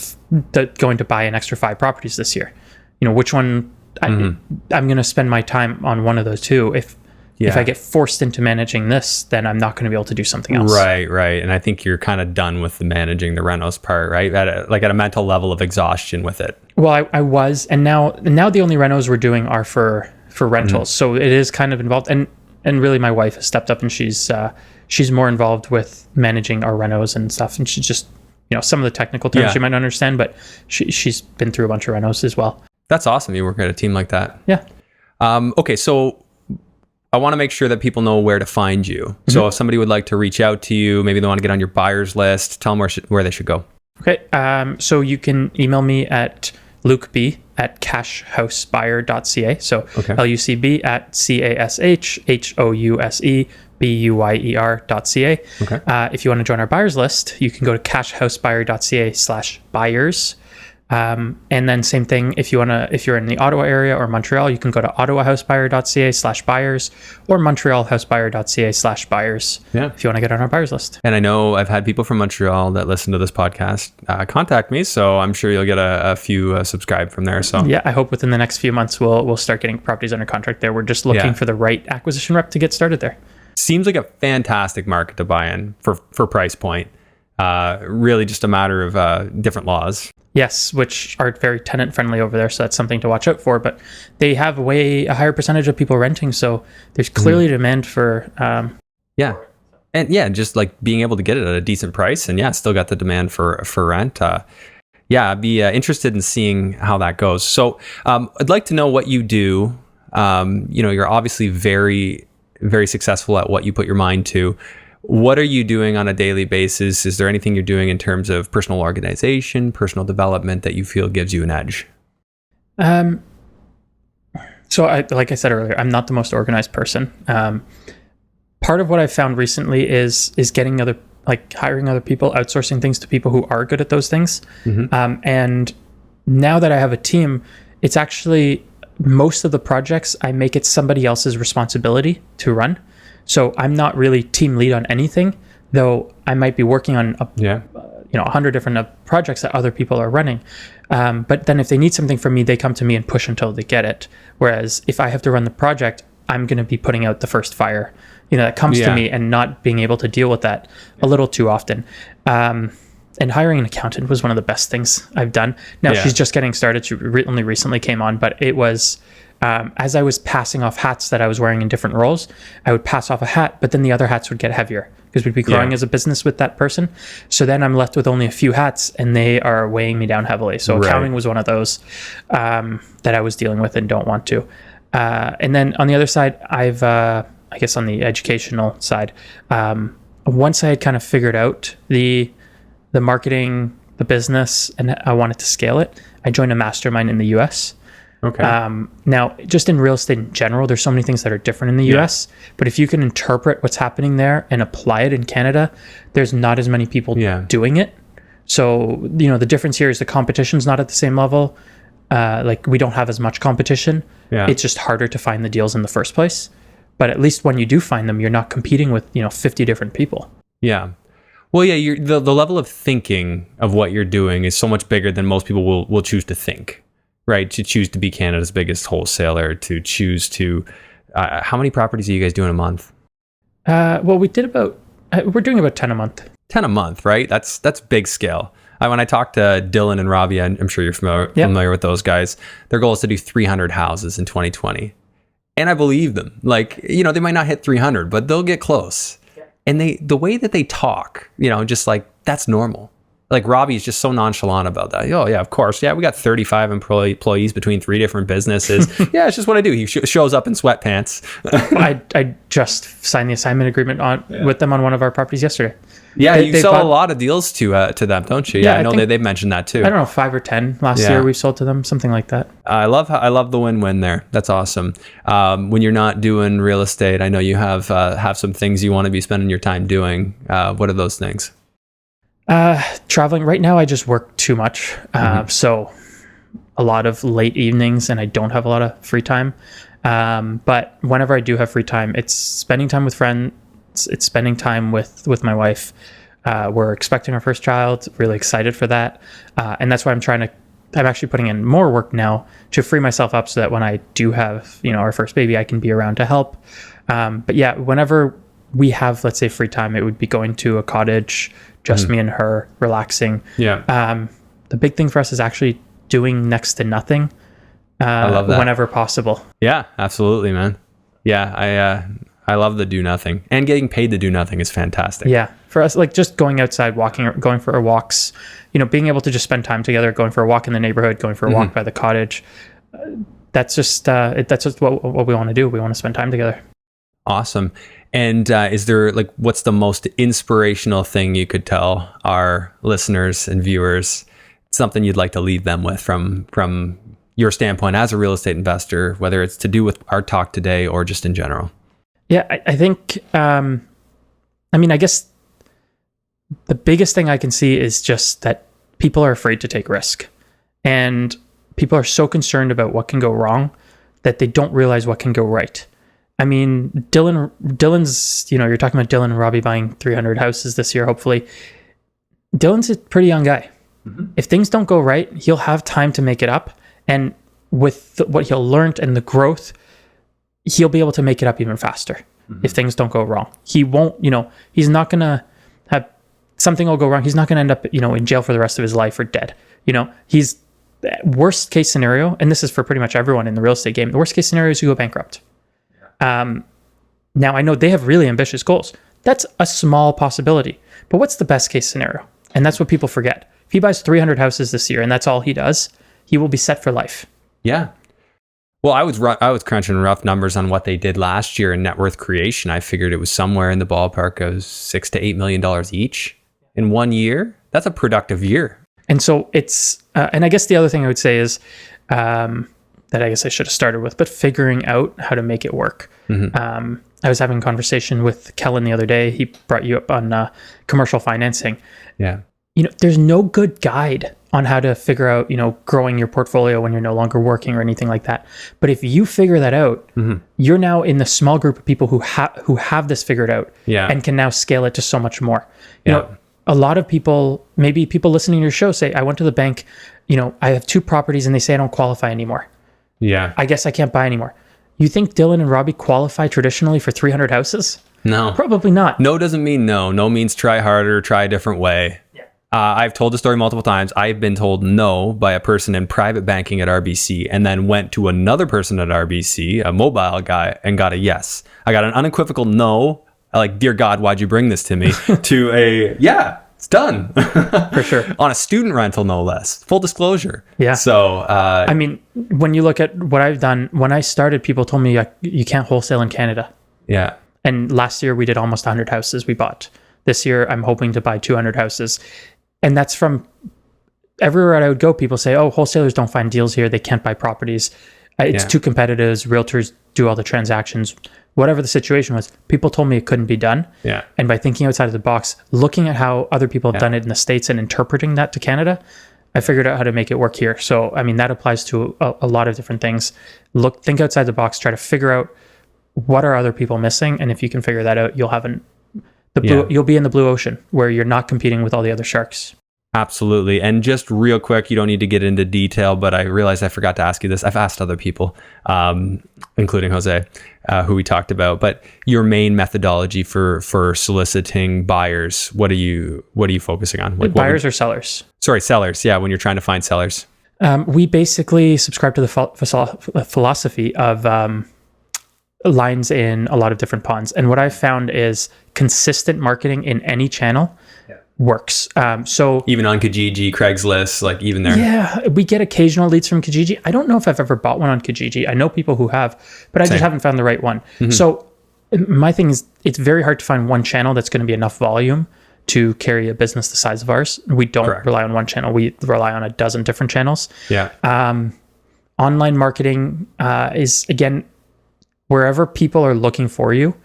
going to buy an extra 5 properties this year? Which one I'm going to spend my time on one of those two. If I get forced into managing this, then I'm not going to be able to do something else. Right. And I think you're kind of done with the managing the renos part, right? At a mental level of exhaustion with it. Well, I was, and now the only renos we're doing are for rentals. So it is kind of involved, and really my wife has stepped up, and she's more involved with managing our renos and stuff. And she's just, some of the technical terms she might not understand, but she's been through a bunch of renos as well. That's awesome. You work at a team like that. Yeah. Okay, so I want to make sure that people know where to find you. So if somebody would like to reach out to you, maybe they want to get on your buyers list, tell them where they should go. Okay. So you can email me at lucb@cashhousebuyer.ca. So LUCB at CASHHOUSEBUYER.ca. Okay. If you want to join our buyers list, you can go to cashhousebuyer.ca/buyers. And then same thing, if you're in the Ottawa area or Montreal, you can go to ottawahousebuyer.ca/buyers or montrealhousebuyer.ca/buyers if you want to get on our buyers list. And I know I've had people from Montreal that listen to this podcast contact me, so I'm sure you'll get a few subscribed from there. So yeah, I hope within the next few months we'll start getting properties under contract there. We're just looking for the right acquisition rep to get started there. Seems like a fantastic market to buy in for price point. Really just a matter of different laws. Yes, which are very tenant friendly over there, so that's something to watch out for. But they have a higher percentage of people renting, so there's clearly demand for. Just like being able to get it at a decent price, and still got the demand for rent. Yeah, I'd be interested in seeing how that goes. So I'd like to know what you do. You're obviously very, very successful at what you put your mind to. What are you doing on a daily basis? Is there anything you're doing in terms of personal organization, personal development that you feel gives you an edge? So like I said earlier, I'm not the most organized person. Part of what I've found recently is getting hiring other people, outsourcing things to people who are good at those things. And now that I have a team, it's actually most of the projects I make it somebody else's responsibility to run. So I'm not really team lead on anything, though I might be working on 100 different projects that other people are running. But then if they need something from me, they come to me and push until they get it. Whereas if I have to run the project, I'm going to be putting out the first fire, that comes to me, and not being able to deal with that a little too often. And hiring an accountant was one of the best things I've done. Now she's just getting started. She only recently came on, but it was, as I was passing off hats that I was wearing in different roles, I would pass off a hat, but then the other hats would get heavier because we'd be growing as a business with that person. So then I'm left with only a few hats, and they are weighing me down heavily. So accounting was one of those that I was dealing with and don't want to. And then on the other side, I've, I guess on the educational side, once I had kind of figured out the marketing, the business, and I wanted to scale it, I joined a mastermind in the US. Okay. Now, just in real estate in general, there's so many things that are different in the US, but if you can interpret what's happening there and apply it in Canada, there's not as many people doing it. So, the difference here is the competition's not at the same level. We don't have as much competition. It's just harder to find the deals in the first place. But at least when you do find them, you're not competing with, 50 different people. Yeah. Well, yeah, the level of thinking of what you're doing is so much bigger than most people will choose to think, right? To choose to be Canada's biggest wholesaler, to choose to... how many properties are you guys doing a month? Well, we're doing about 10 a month. 10 a month, right? That's big scale. When I talked to Dylan and Robbie, I'm sure you're familiar with those guys. Their goal is to do 300 houses in 2020. And I believe them. They might not hit 300, but they'll get close. And the way that they talk, just that's normal. Robbie's just so nonchalant about that. Oh yeah, of course. Yeah, we got 35 employees between 3 different businesses. Yeah, it's just what I do. He shows up in sweatpants. I just signed the assignment agreement with them on one of our properties yesterday. Yeah, you sell a lot of deals to them, don't you? Yeah, I know they've mentioned that too. I don't know, 5 or 10 last year we've sold to them, something like that. I love the win-win there. That's awesome. When you're not doing real estate, I know you have some things you want to be spending your time doing. What are those things? Traveling. Right now, I just work too much. So a lot of late evenings, and I don't have a lot of free time. But whenever I do have free time, it's spending time with friends. It's spending time with my wife. We're expecting our first child. Really excited for that. And that's why I'm actually putting in more work now to free myself up so that when I do have, our first baby, I can be around to help. But yeah, whenever we have, let's say, free time, it would be going to a cottage, just me and her, relaxing. Yeah. The big thing for us is actually doing next to nothing. I love that. Whenever possible. Yeah, absolutely, man. Yeah, I love the do nothing, and getting paid to do nothing is fantastic. Yeah. For us, just going outside, walking, going for walks, being able to just spend time together, going for a walk in the neighborhood, going for a walk by the cottage. That's just what we want to do. We want to spend time together. Awesome. And is there what's the most inspirational thing you could tell our listeners and viewers? Something you'd like to leave them with from your standpoint as a real estate investor, whether it's to do with our talk today or just in general? Yeah, I think, I guess the biggest thing I can see is just that people are afraid to take risk, and people are so concerned about what can go wrong that they don't realize what can go right. Dylan's, you're talking about Dylan and Robbie buying 300 houses this year, hopefully. Dylan's a pretty young guy. If things don't go right, he'll have time to make it up. And with what he'll learn and the growth, he'll be able to make it up even faster if things don't go wrong. He won't, he's not going to have something will go wrong. He's not going to end up, in jail for the rest of his life or dead. He's worst case scenario. And this is for pretty much everyone in the real estate game. The worst case scenario is you go bankrupt. Now I know they have really ambitious goals. That's a small possibility, but what's the best case scenario? And that's what people forget. If he buys 300 houses this year and that's all he does, he will be set for life. Yeah. Well, I was crunching rough numbers on what they did last year in net worth creation. I figured it was somewhere in the ballpark of $6 to $8 million each in 1 year. That's a productive year. And so it's, and I guess the other thing I would say is that I guess I should have started with, but figuring out how to make it work. I was having a conversation with Kellen the other day. He brought you up on commercial financing. Yeah. There's no good guide on how to figure out, growing your portfolio when you're no longer working or anything like that. But if you figure that out, you're now in the small group of people who have this figured out and can now scale it to so much more. You know, a lot of people, maybe people listening to your show say, I went to the bank, I have 2 properties and they say I don't qualify anymore. Yeah. I guess I can't buy anymore. You think Dylan and Robbie qualify traditionally for 300 houses? No. Probably not. No doesn't mean no. No means try harder, try a different way. I've told the story multiple times. I've been told no by a person in private banking at RBC and then went to another person at RBC, a mobile guy, and got a yes. I got an unequivocal no, like, dear God, why'd you bring this to me? To a, yeah, it's done. For sure. On a student rental, no less. Full disclosure. Yeah. So, I mean, when you look at what I've done, when I started, people told me you can't wholesale in Canada. Yeah. And last year we did almost 100 houses we bought. This year I'm hoping to buy 200 houses. And that's from everywhere I would go. People say, oh, wholesalers don't find deals here. They can't buy properties. It's too competitive. Realtors do all the transactions. Whatever the situation was, people told me it couldn't be done. Yeah. And by thinking outside of the box, looking at how other people have done it in the States and interpreting that to Canada, I figured out how to make it work here. So, I mean, that applies to a lot of different things. Think outside the box, try to figure out what are other people missing. And if you can figure that out, you'll have you'll be in the blue ocean where you're not competing with all the other sharks. Absolutely. And just real quick, you don't need to get into detail, but I realized I forgot to ask you this. I've asked other people, including Jose, who we talked about, but your main methodology for soliciting buyers, what are you focusing on? Like buyers or sellers? Sorry, sellers. Yeah. When you're trying to find sellers. We basically subscribe to the philosophy of lines in a lot of different ponds. And what I've found is consistent marketing in any channel works. So even on Kijiji, Craigslist, like even there. Yeah, we get occasional leads from Kijiji. I don't know if I've ever bought one on Kijiji. I know people who have, but I just haven't found the right one. So my thing is, it's very hard to find one channel that's going to be enough volume to carry a business the size of ours. We don't rely on one channel. We rely on a dozen different channels. Yeah. Online marketing is, again, wherever people are looking for you,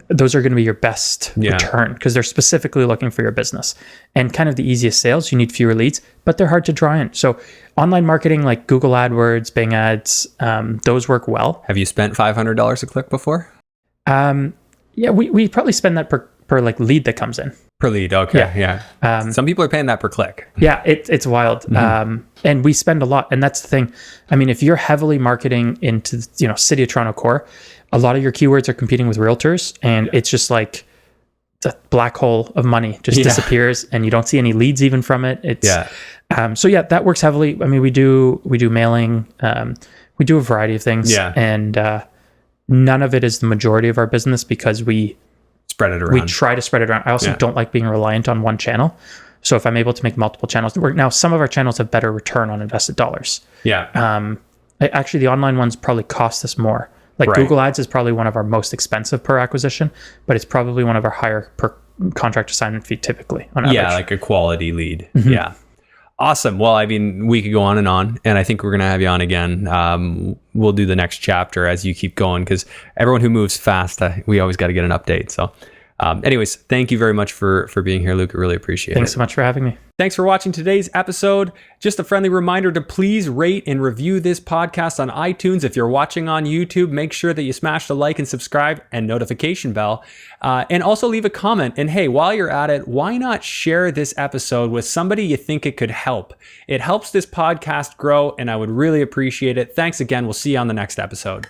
those are going to be your best return because they're specifically looking for your business. And kind of the easiest sales, you need fewer leads, but they're hard to draw in. So online marketing like Google AdWords, Bing Ads, those work well. Have you spent $500 a click before? Yeah, we probably spend that per like lead that comes in. Per lead, okay, yeah. Some people are paying that per click. Yeah, it's wild. And we spend a lot, and that's the thing. I mean, if you're heavily marketing into City of Toronto core, a lot of your keywords are competing with realtors, and it's just like the black hole of money just disappears, and you don't see any leads even from it. It's so that works heavily. I mean, we do mailing, we do a variety of things, and none of it is the majority of our business because we spread it around. We try to spread it around. I also don't like being reliant on one channel. So if I'm able to make multiple channels work, now some of our channels have better return on invested dollars. Yeah. Actually, the online ones probably cost us more. Like Google Ads is probably one of our most expensive per acquisition, but it's probably one of our higher per contract assignment fee typically on average. Yeah, like a quality lead. Yeah. Awesome. Well, I mean, we could go on, and I think we're going to have you on again. We'll do the next chapter as you keep going, because everyone who moves fast, we always got to get an update. So anyways, thank you very much for being here, Luc. I really appreciate it. Thanks so much for having me. Thanks for watching today's episode. Just a friendly reminder to please rate and review this podcast on iTunes. If you're watching on YouTube, make sure that you smash the like and subscribe and notification bell. And also leave a comment. And hey, while you're at it, why not share this episode with somebody you think it could help? It helps this podcast grow, and I would really appreciate it. Thanks again. We'll see you on the next episode.